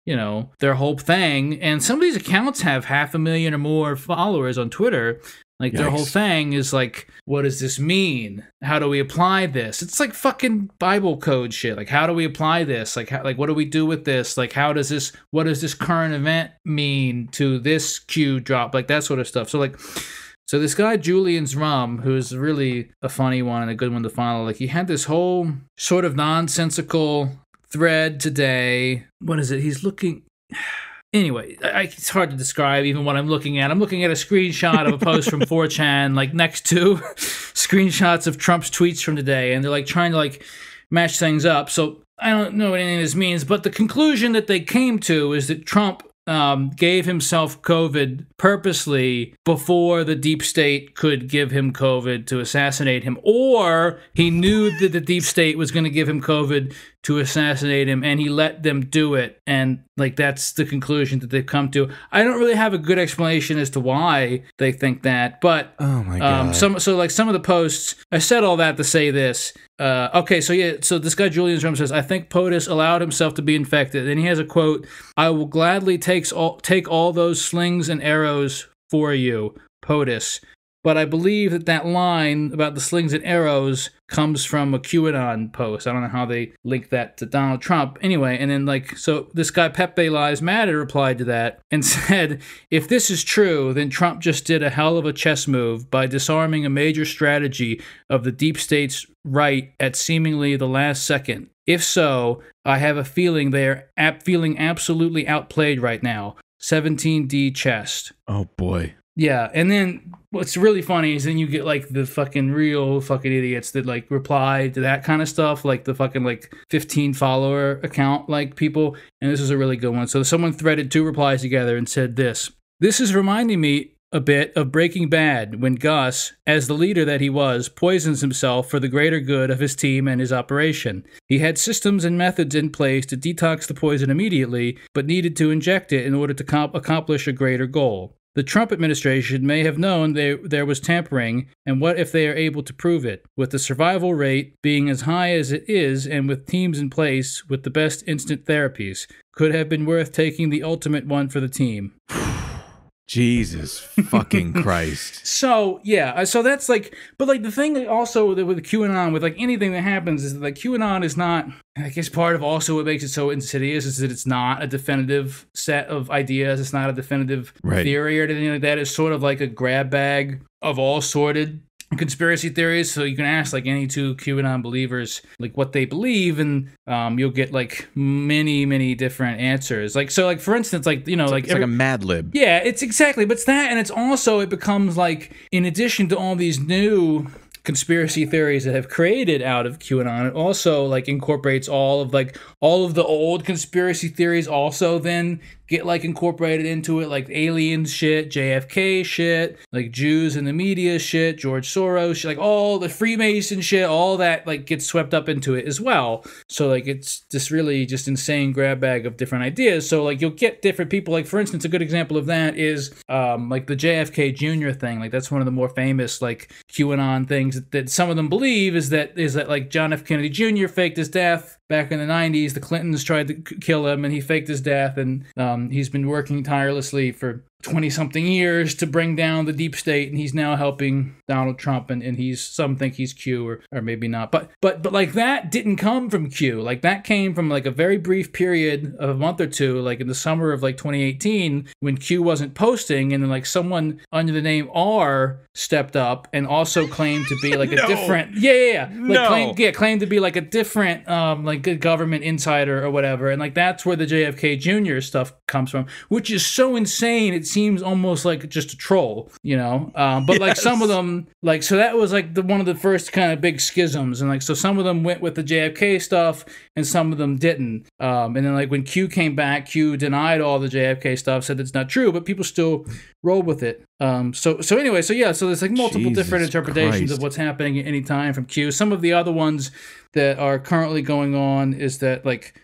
their whole thing. And some of these accounts have 500,000 or more followers on Twitter. Like, their whole thing is like, what does this mean? How do we apply this? It's like fucking Bible code shit. Like, how do we apply this? Like, what do we do with this? Like, what does this current event mean to this Q drop? Like, that sort of stuff. So this guy, Julian's Rum, who's really a funny one and a good one to follow, like, he had this whole sort of nonsensical thread today. What is it? He's looking... Anyway, it's hard to describe even what I'm looking at. I'm looking at a screenshot of a post from 4chan, like, next to screenshots of Trump's tweets from today, and they're, like, trying to, like, match things up. So I don't know what any of this means, but the conclusion that they came to is that Trump gave himself COVID purposely before the deep state could give him COVID to assassinate him, or he knew that the deep state was going to give him COVID to assassinate him, and he let them do it. And like, that's the conclusion that they've come to. I don't really have a good explanation as to why they think that, but oh my God. Some of the posts, I said all that to say this. So this guy Julian Drum says, I think POTUS allowed himself to be infected. And he has a quote, I will gladly take all those slings and arrows for you, POTUS. But I believe that line about the slings and arrows comes from a QAnon post. I don't know how they link that to Donald Trump. Anyway, and then like, so this guy Pepe Lives Matter replied to that and said, if this is true, then Trump just did a hell of a chess move by disarming a major strategy of the deep state's right at seemingly the last second. If so, I have a feeling they're feeling absolutely outplayed right now. 17D chest. Oh boy. Yeah, and then what's really funny is then you get like the fucking real fucking idiots that like reply to that kind of stuff, like the fucking like 15 follower account like people, and this is a really good one. So someone threaded 2 replies together and said this is reminding me a bit of Breaking Bad when Gus, as the leader that he was, poisons himself for the greater good of his team and his operation. He had systems and methods in place to detox the poison immediately, but needed to inject it in order to accomplish a greater goal. The Trump administration may have known there was tampering, and what if they are able to prove it? With the survival rate being as high as it is, and with teams in place with the best instant therapies, could have been worth taking the ultimate one for the team. Jesus fucking Christ. So, yeah, so that's like, but like the thing also with QAnon, with like anything that happens, is that like QAnon is not, I guess part of also what makes it so insidious is that it's not a definitive set of ideas, it's not a definitive theory or anything like that. It's sort of like a grab bag of all sorted conspiracy theories. So you can ask like any 2 QAnon believers like what they believe, and you'll get like many different answers. Like, so like for instance, like it's like a Mad Lib. Yeah, it's exactly, but it's that, and it's also, it becomes like, in addition to all these new conspiracy theories that have created out of QAnon, it also like incorporates all of the old conspiracy theories also then get like incorporated into it, like alien shit, JFK shit, like Jews in the media shit, George Soros shit, like all the Freemason shit, all that like gets swept up into it as well. So like it's this really just insane grab bag of different ideas. So like you'll get different people, like for instance, a good example of that is like the JFK Jr. thing. Like that's one of the more famous like QAnon things that some of them believe is that like John F. Kennedy Jr. faked his death back in the 90s, the Clintons tried to kill him, and he faked his death, and he's been working tirelessly for 20-something years to bring down the deep state, and he's now helping Donald Trump, and he's, some think he's Q, or maybe not. But like, that didn't come from Q. Like, that came from like a very brief period of a month or two, like in the summer of like 2018, when Q wasn't posting, and then like someone under the name R stepped up and also claimed to be like a different, claimed to be like a different like a government insider or whatever, and like that's where the JFK Jr. stuff comes from, which is so insane. It seems almost like just a troll, you know. But like some of them, like, so that was like one of the first kind of big schisms, and like so some of them went with the JFK stuff, and some of them didn't. And then like when Q came back, Q denied all the JFK stuff, said it's not true, but people still rolled with it. So anyway, so there's like multiple different interpretations of what's happening at any time from Q. Some of the other ones that are currently going on is that like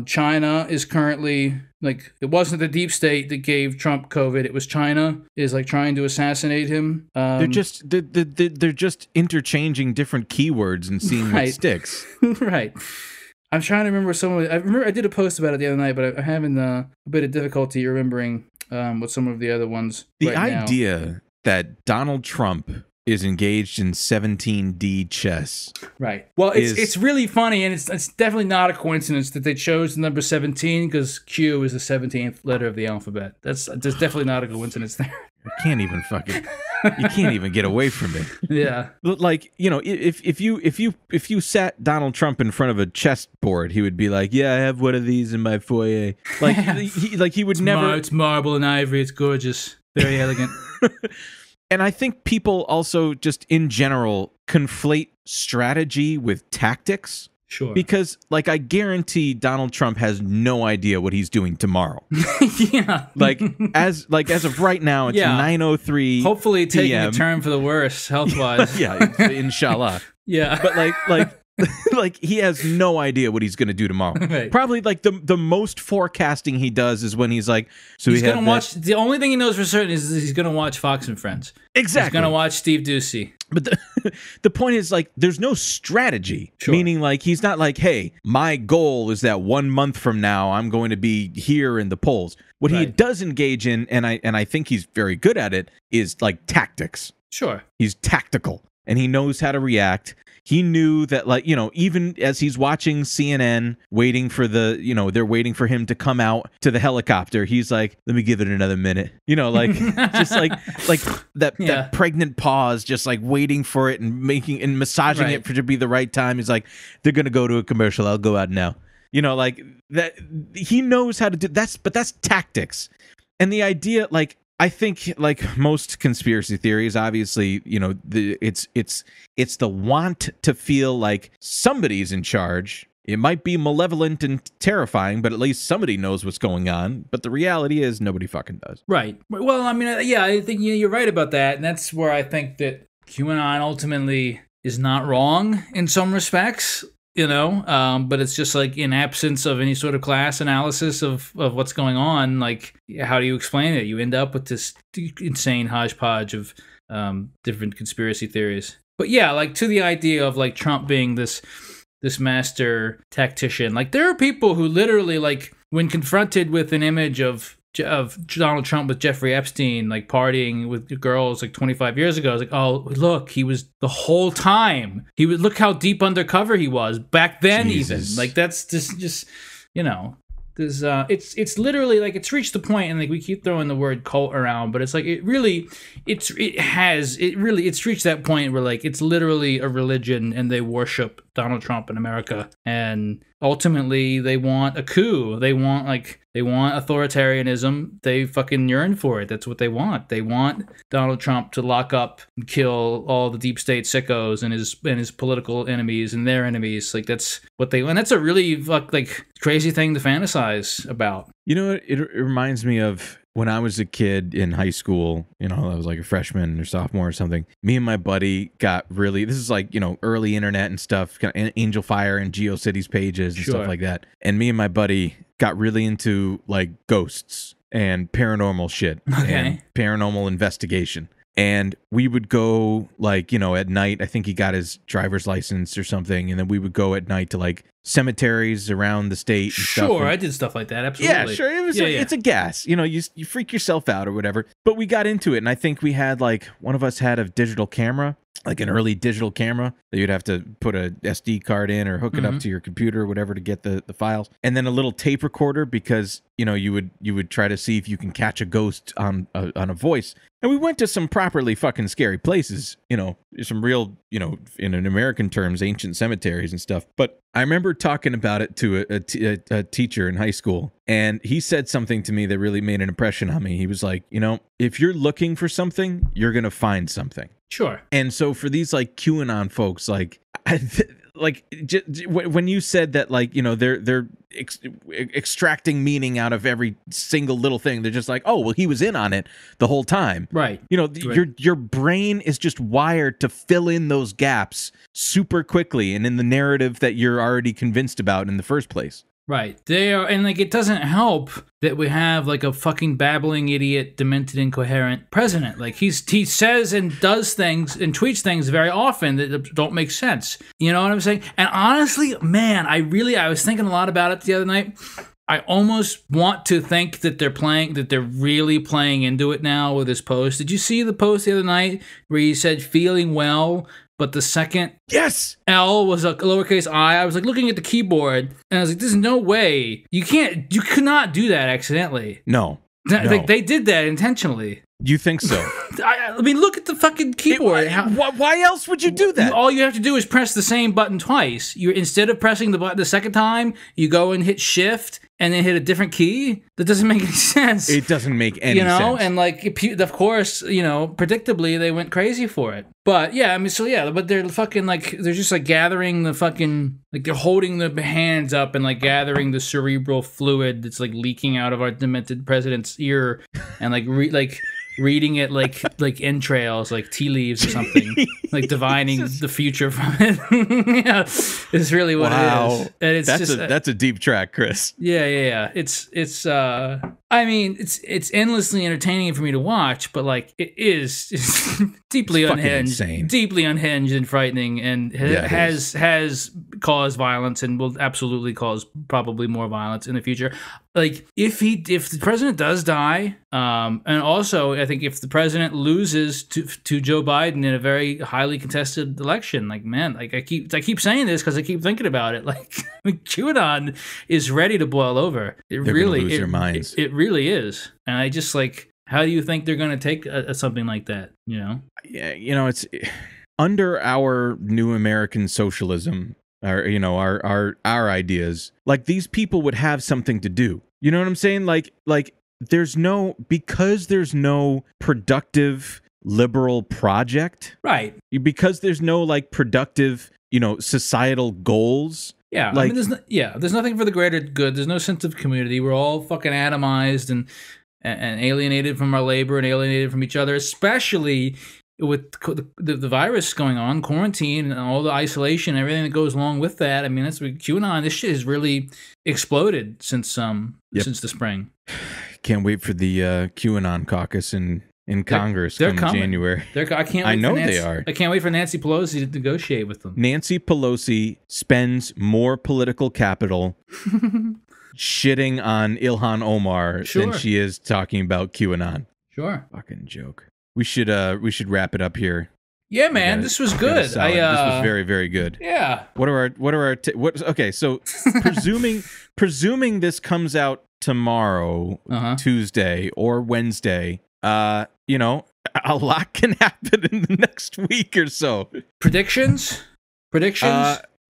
China is currently, like, it wasn't the deep state that gave Trump COVID, it was China is like trying to assassinate him. They're just interchanging different keywords and seeing what sticks. Right. I'm trying to remember I remember I did a post about it the other night, but I'm having a bit of difficulty remembering what some of the other ones. The idea that Donald Trump is engaged in 17D chess. Right. Well, it's really funny, and it's definitely not a coincidence that they chose the number 17 because Q is the 17th letter of the alphabet. There's definitely not a coincidence there. I can't even you can't even get away from it. Yeah. Like, you know, if you sat Donald Trump in front of a chessboard, he would be like, "Yeah, I have one of these in my foyer." Like he would never. It's marble and ivory. It's gorgeous. Very elegant. And I think people also just in general conflate strategy with tactics. Sure. Because, like, I guarantee Donald Trump has no idea what he's doing tomorrow. Yeah. Like as of right now, it's 9:03. Hopefully taking a turn for the worse health-wise. Yeah, inshallah. Yeah. But like he has no idea what he's going to do tomorrow. Right. Probably like the most forecasting he does is when he's like, so he's going to watch. The only thing he knows for certain is he's going to watch Fox and Friends. Exactly. He's going to watch Steve Doocy. But the point is, like, there's no strategy. Sure. Meaning, like, he's not like, hey, my goal is that 1 month from now I'm going to be here in the polls. What he does engage in, and I think he's very good at it, is like tactics. Sure. He's tactical, and he knows how to react. He knew that, like, you know, even as he's watching CNN, waiting for they're waiting for him to come out to the helicopter, he's like, let me give it another minute. You know, like, just like that pregnant pause, just like waiting for it and massaging it to be the right time. He's like, they're going to go to a commercial. I'll go out now. You know, like that. He knows how to do but that's tactics. And the idea, like, I think, like most conspiracy theories, obviously, you know, it's the want to feel like somebody's in charge. It might be malevolent and terrifying, but at least somebody knows what's going on. But the reality is nobody fucking does. Right. Well, I mean, yeah, I think you're right about that. And that's where I think that QAnon ultimately is not wrong in some respects. You know, but it's just like in absence of any sort of class analysis of what's going on, like, how do you explain it? You end up with this insane hodgepodge of different conspiracy theories. But yeah, like, to the idea of like Trump being this master tactician, like, there are people who literally, like, when confronted with an image of Donald Trump with Jeffrey Epstein, like partying with girls like 25 years ago, it's like, oh, look, he was the whole time. Look how deep undercover he was back then. Jesus. Even like, that's just you know, there's it's literally like, it's reached the point, and like we keep throwing the word cult around, but it's like it's reached that point where like it's literally a religion, and they worship Donald Trump in America, and ultimately they want a coup. They want authoritarianism. They fucking yearn for it. That's what they want. They want Donald Trump to lock up and kill all the deep state sickos and his political enemies and their enemies. Like, that's what they want. And that's a really like crazy thing to fantasize about. You know what? It reminds me of when I was a kid in high school. You know, I was like a freshman or sophomore or something. Me and my buddy got really, this is like, you know, early internet and stuff, kind of Angel Fire and GeoCities pages and stuff like that. And me and my buddy got really into like ghosts and paranormal shit and paranormal investigation. And we would go like, at night. I think he got his driver's license or something. And then we would go at night to like cemeteries around the state. And sure, stuff. I did stuff like that. Absolutely. Yeah, sure. It was it's a gas. You freak yourself out or whatever. But we got into it. And I think we had like, one of us had a digital camera, like an early digital camera that you'd have to put a SD card in or hook it up to your computer or whatever to get the files. And then a little tape recorder because, you would try to see if you can catch a ghost on a voice. And we went to some properly fucking scary places, some real, in an American terms, ancient cemeteries and stuff. But I remember talking about it to a teacher in high school, and he said something to me that really made an impression on me. He was like, if you're looking for something, you're going to find something. Sure. And so for these like QAnon folks, like, when you said that, like, they're extracting meaning out of every single little thing, they're just like, oh, well, he was in on it the whole time. Right. Your brain is just wired to fill in those gaps super quickly and in the narrative that you're already convinced about in the first place. Right. They are, and like, it doesn't help that we have like a fucking babbling idiot, demented, incoherent president. Like he says and does things and tweets things very often that don't make sense. You know what I'm saying? And honestly, man, I was thinking a lot about it the other night. I almost want to think that they're really playing into it now with this post. Did you see the post the other night where he said feeling well, but the second L was a lowercase I? I was like looking at the keyboard and I was like, there's no way. You could not do that accidentally. No. Like they did that intentionally. You think so? I mean, look at the fucking keyboard. Why else would you do that? All you have to do is press the same button twice. Instead of pressing the button the second time, you go and hit shift and then hit a different key. That doesn't make any sense. It doesn't make any sense. And like, of course, predictably they went crazy for it. But yeah, I mean, but they're fucking like, they're just like gathering the fucking, like they're holding the hands up and like gathering the cerebral fluid that's like leaking out of our demented president's ear and like reading it like entrails, like tea leaves or something, like divining the future from it. Yeah, it's really what it is. And it's that's a deep track, Chris. Yeah. It's I mean, it's endlessly entertaining for me to watch, but like it's deeply unhinged, and frightening, and has caused violence and will absolutely cause probably more violence in the future. Like if the president does die, and also I think if the president loses to Joe Biden in a very highly contested election, like, man, like I keep saying this because I keep thinking about it. Like QAnon is ready to boil over. They're really lose their minds. It really is, and I just like, how do you think they're going to take something like that? Yeah, it's under our new American socialism. Our ideas, like these people would have something to do. You know what I'm saying? Like there's no productive liberal project, right? Because there's no like productive, societal goals. Yeah, like, I mean, there's nothing for the greater good. There's no sense of community. We're all fucking atomized and alienated from our labor and alienated from each other, especially with the virus going on, quarantine, and all the isolation, everything that goes along with that. I mean, that's what QAnon. This shit has really exploded since the spring. Can't wait for the QAnon caucus in Congress come January. I know they are. I can't wait for Nancy Pelosi to negotiate with them. Nancy Pelosi spends more political capital shitting on Ilhan Omar than she is talking about QAnon. Sure. Fucking joke. We should wrap it up here. Yeah, man, this was good. This was very, very good. Yeah. Okay, so presuming this comes out tomorrow, Tuesday or Wednesday, a lot can happen in the next week or so. Predictions?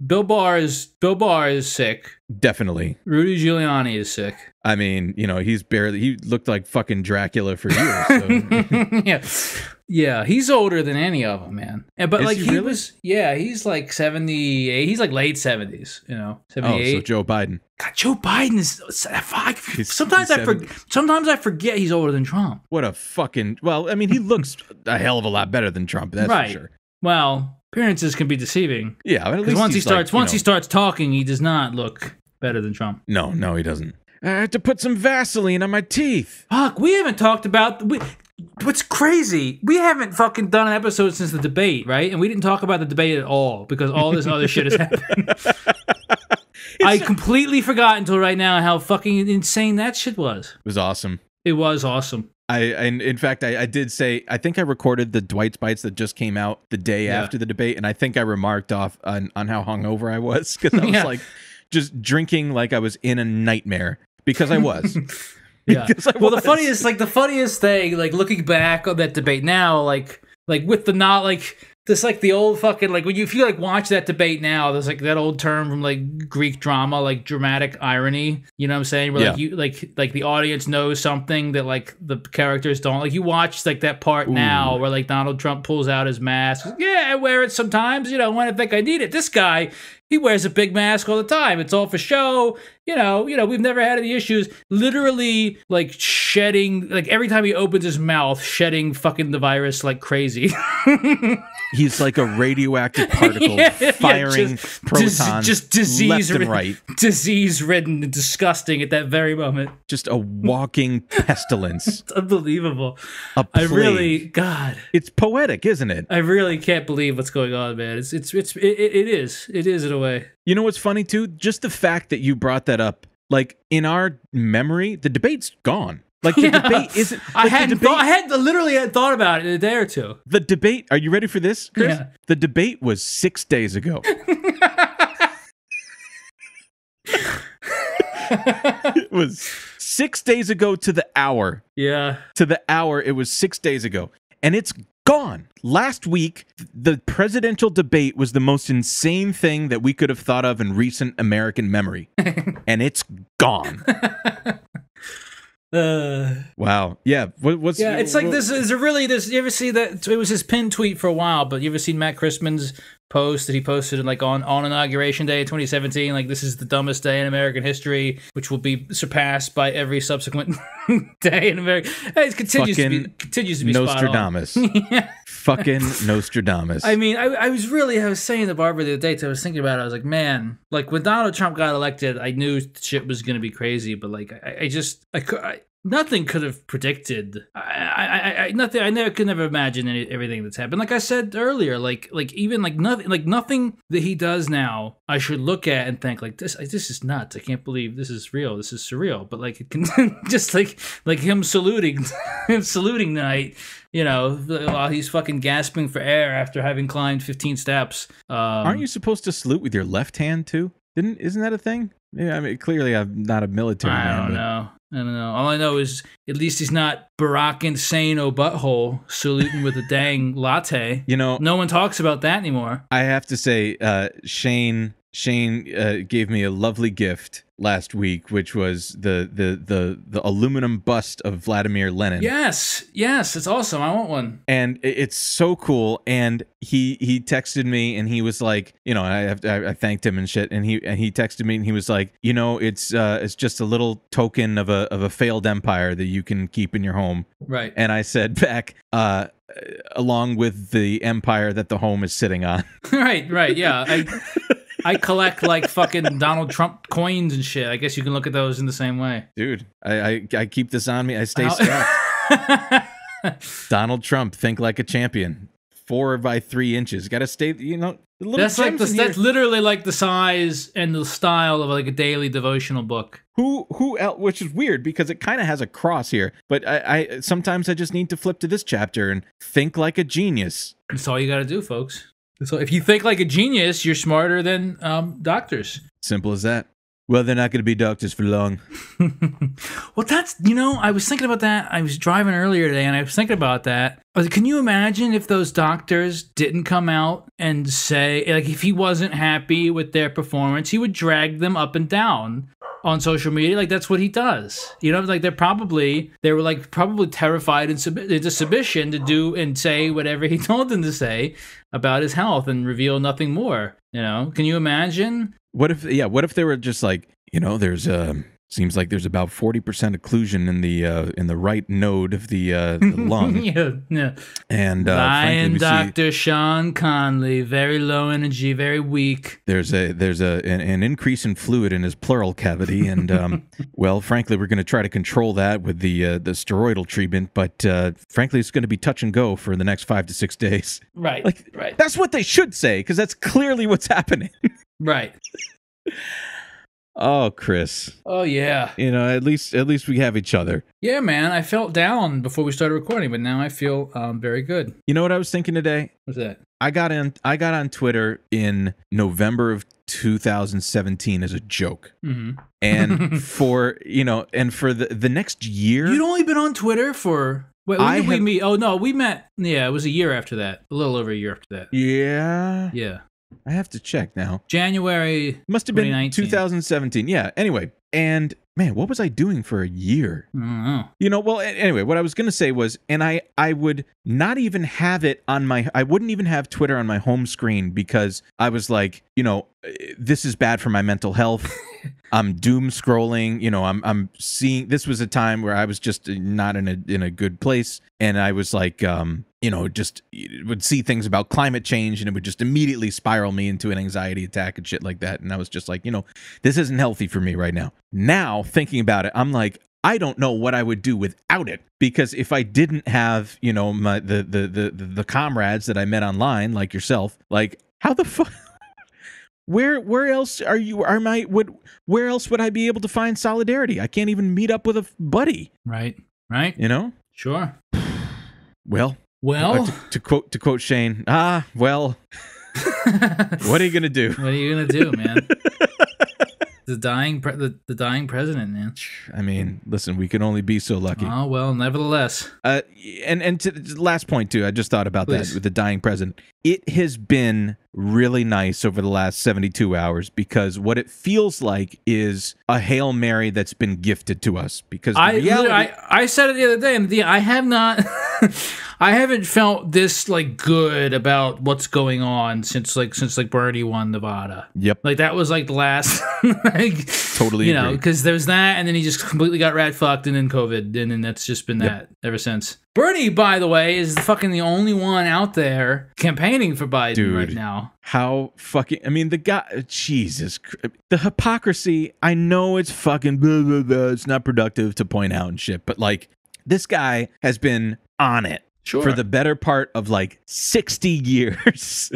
Bill Barr is sick. Definitely. Rudy Giuliani is sick. I mean, he looked like fucking Dracula for years. So. Yeah, he's older than any of them, man. But like he really? was, he's like 78. He's like late 70s, 78. Oh, so Joe Biden. God, Joe Biden is. Sometimes I forget he's older than Trump. What a fucking. Well, I mean, he looks a hell of a lot better than Trump. That's right. For sure. Well, appearances can be deceiving. Yeah, because once he starts talking, he does not look better than Trump. No, he doesn't. I had to put some Vaseline on my teeth. Fuck, we haven't talked about what's crazy, we haven't fucking done an episode since the debate, right? And we didn't talk about the debate at all because all this other shit has happened. I completely forgot until right now how fucking insane that shit was. It was awesome. It was awesome. In fact, I did say, I think I recorded the Dwight's Bites that just came out the day after the debate, and I think I remarked off on how hungover I was, because I was like just drinking like I was in a nightmare, because I was. Yeah. Well, the funniest thing, like looking back on that debate now, like with the not like this, like the old fucking like if you like watch that debate now, there's like that old term from like Greek drama, like dramatic irony. You know what I'm saying? Where like you like the audience knows something that like the characters don't. Like you watch like that part now where like Donald Trump pulls out his mask. Yeah, I wear it sometimes. You know, when I think I need it. This guy, he wears a big mask all the time. It's all for show. You know, we've never had any issues. Literally, like shedding, like every time he opens his mouth, shedding fucking the virus like crazy. He's like a radioactive particle firing protons just disease left and right. Disease-ridden and disgusting at that very moment. Just a walking pestilence. It's unbelievable. A plague. God. It's poetic, isn't it? I really can't believe what's going on, man. It is in a way. You know what's funny too? Just the fact that you brought that up. Like in our memory, the debate's gone. Like the debate isn't. Like I literally had thought about it in a day or two. The debate. Are you ready for this, Chris? Yeah. The debate was 6 days ago. It was 6 days ago to the hour. Yeah. To the hour. It was 6 days ago, and it's gone. Last week, the presidential debate was the most insane thing that we could have thought of in recent American memory, and it's gone. Wow. Yeah. It's like this is you ever see that? It was his pinned tweet for a while, but you ever seen Matt Christman's post that he posted like on Inauguration Day 2017? Like, this is the dumbest day in American history, which will be surpassed by every subsequent day in America. It continues to be Nostradamus. Yeah. Fucking Nostradamus. I mean, I was saying to Barbara the other day, I was thinking about it. I was like, man, like when Donald Trump got elected, I knew shit was going to be crazy, but like, nothing could have predicted. I could never imagine everything that's happened. Like I said earlier, like even like nothing that he does now, I should look at and think like this is nuts. I can't believe this is real. This is surreal. But like it can just like him saluting tonight. You know, while he's fucking gasping for air after having climbed 15 steps. Aren't you supposed to salute with your left hand too? Isn't that a thing? Yeah, I mean, clearly I'm not a military man. I don't know. All I know is at least he's not Barack Insano butthole saluting with a dang latte. You know, no one talks about that anymore. I have to say, Shane gave me a lovely gift last week, which was the aluminum bust of Vladimir Lenin. Yes, it's awesome. I want one. And it's so cool. And he texted me and he was like, you know, I thanked him and shit. And he texted me and he was like, you know, it's just a little token of a failed empire that you can keep in your home. Right. And I said back, along with the empire that the home is sitting on. Right. Yeah. I collect like fucking Donald Trump coins and shit. I guess you can look at those in the same way. Dude, I keep this on me. I stay strapped. Donald Trump, think like a champion. 4 by 3 inches. Got to stay, you know. That's literally like the size and the style of like a daily devotional book. Who else? Which is weird because it kind of has a cross here. But I sometimes I just need to flip to this chapter and think like a genius. That's all you got to do, folks. So if you think like a genius, you're smarter than doctors. Simple as that. Well, they're not going to be doctors for long. Well, that's, you know, I was thinking about that. I was driving earlier today and I was thinking about that. I was like, can you imagine if those doctors didn't come out and say, like, if he wasn't happy with their performance, he would drag them up and down on social media. Like, that's what he does. You know, like they were probably terrified into submission to do and say whatever he told them to say about his health and reveal nothing more. You know, can you imagine? What if they were just like, you know, there's Seems like there's about 40% occlusion in the right node of the lung. Yeah. And Lion frankly, Dr. Sean Conley, very low energy, very weak. There's an increase in fluid in his pleural cavity, and well, frankly, we're going to try to control that with the steroidal treatment. But frankly, it's going to be touch and go for the next 5 to 6 days. Right. Right. That's what they should say, because that's clearly what's happening. Right. Oh, Chris. Oh, yeah. At least we have each other. Yeah, man. I felt down before we started recording, but now I feel very good. You know what I was thinking today? What's that? I got on Twitter in November of 2017 as a joke. Mm-hmm. And for the next year. You'd only been on Twitter for... Wait, when did we meet? Oh, no, we met... Yeah, it was a year after that. A little over a year after that. Yeah. Yeah. I have to check now. January must have been 2017. Yeah. Anyway, and man, what was I doing for a year? I don't know. Well, anyway, what I was going to say was, and I would not even have it on I wouldn't even have Twitter on my home screen because I was like, this is bad for my mental health. I'm doom scrolling. I'm seeing, this was a time where I was just not in a good place. And I was like, just would see things about climate change and it would just immediately spiral me into an anxiety attack and shit like that. And I was just like, this isn't healthy for me right now. Now thinking about it, I'm like, I don't know what I would do without it, because if I didn't have, my the comrades that I met online, like yourself, like how the fuck, where else are you? Where else would I be able to find solidarity? I can't even meet up with a buddy. Right. Sure. Well, to quote Shane, well, what are you gonna do? What are you gonna do, man? The dying president, man. I mean, listen, we can only be so lucky. Oh well, nevertheless. And to the last point too, I just thought about Please. that with the dying president. It has been really nice over the last 72 hours because what it feels like is a Hail Mary that's been gifted to us. Because I said it the other day, and I have not. I haven't felt this like good about what's going on since Bernie won Nevada. Yep. Like that was like the last. Totally. Agree. Because there's that, and then he just completely got rat fucked, and then COVID, and then that's just been that ever since. Bernie, by the way, is the only one out there campaigning for Biden right now. How fucking... I mean, the guy... Jesus. The hypocrisy, I know it's fucking... Blah, blah, blah, it's not productive to point out and shit, but like, this guy has been on it for the better part of like 60 years.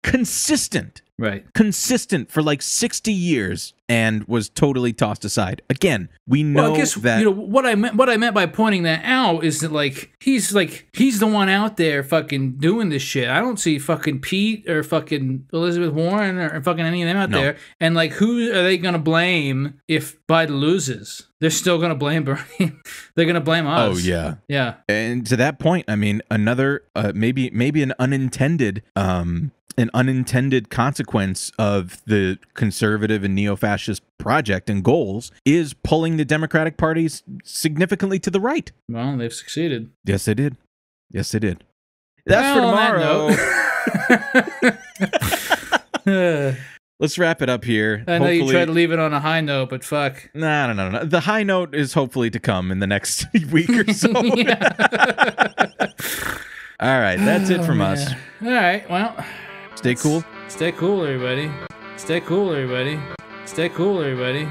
Consistent. Right. Consistent for like 60 years and was totally tossed aside. Again, we know that... what I meant by pointing that out is that he's the one out there fucking doing this shit. I don't see fucking Pete or fucking Elizabeth Warren or fucking any of them out there. And who are they going to blame if Biden loses? They're still going to blame Bernie. They're going to blame us. Oh, yeah. Yeah. And to that point, I mean, another, maybe an unintended consequence of the conservative and neo-fascist project and goals is pulling the Democratic Party significantly to the right. Well, they've succeeded. Yes, they did. That's for tomorrow. Let's wrap it up here. I know you tried to leave it on a high note, but fuck. No. The high note is hopefully to come in the next week or so. All right, that's it from us. All right, well. Stay cool. Stay cool, everybody. Stay cool, everybody. Stay cool, everybody.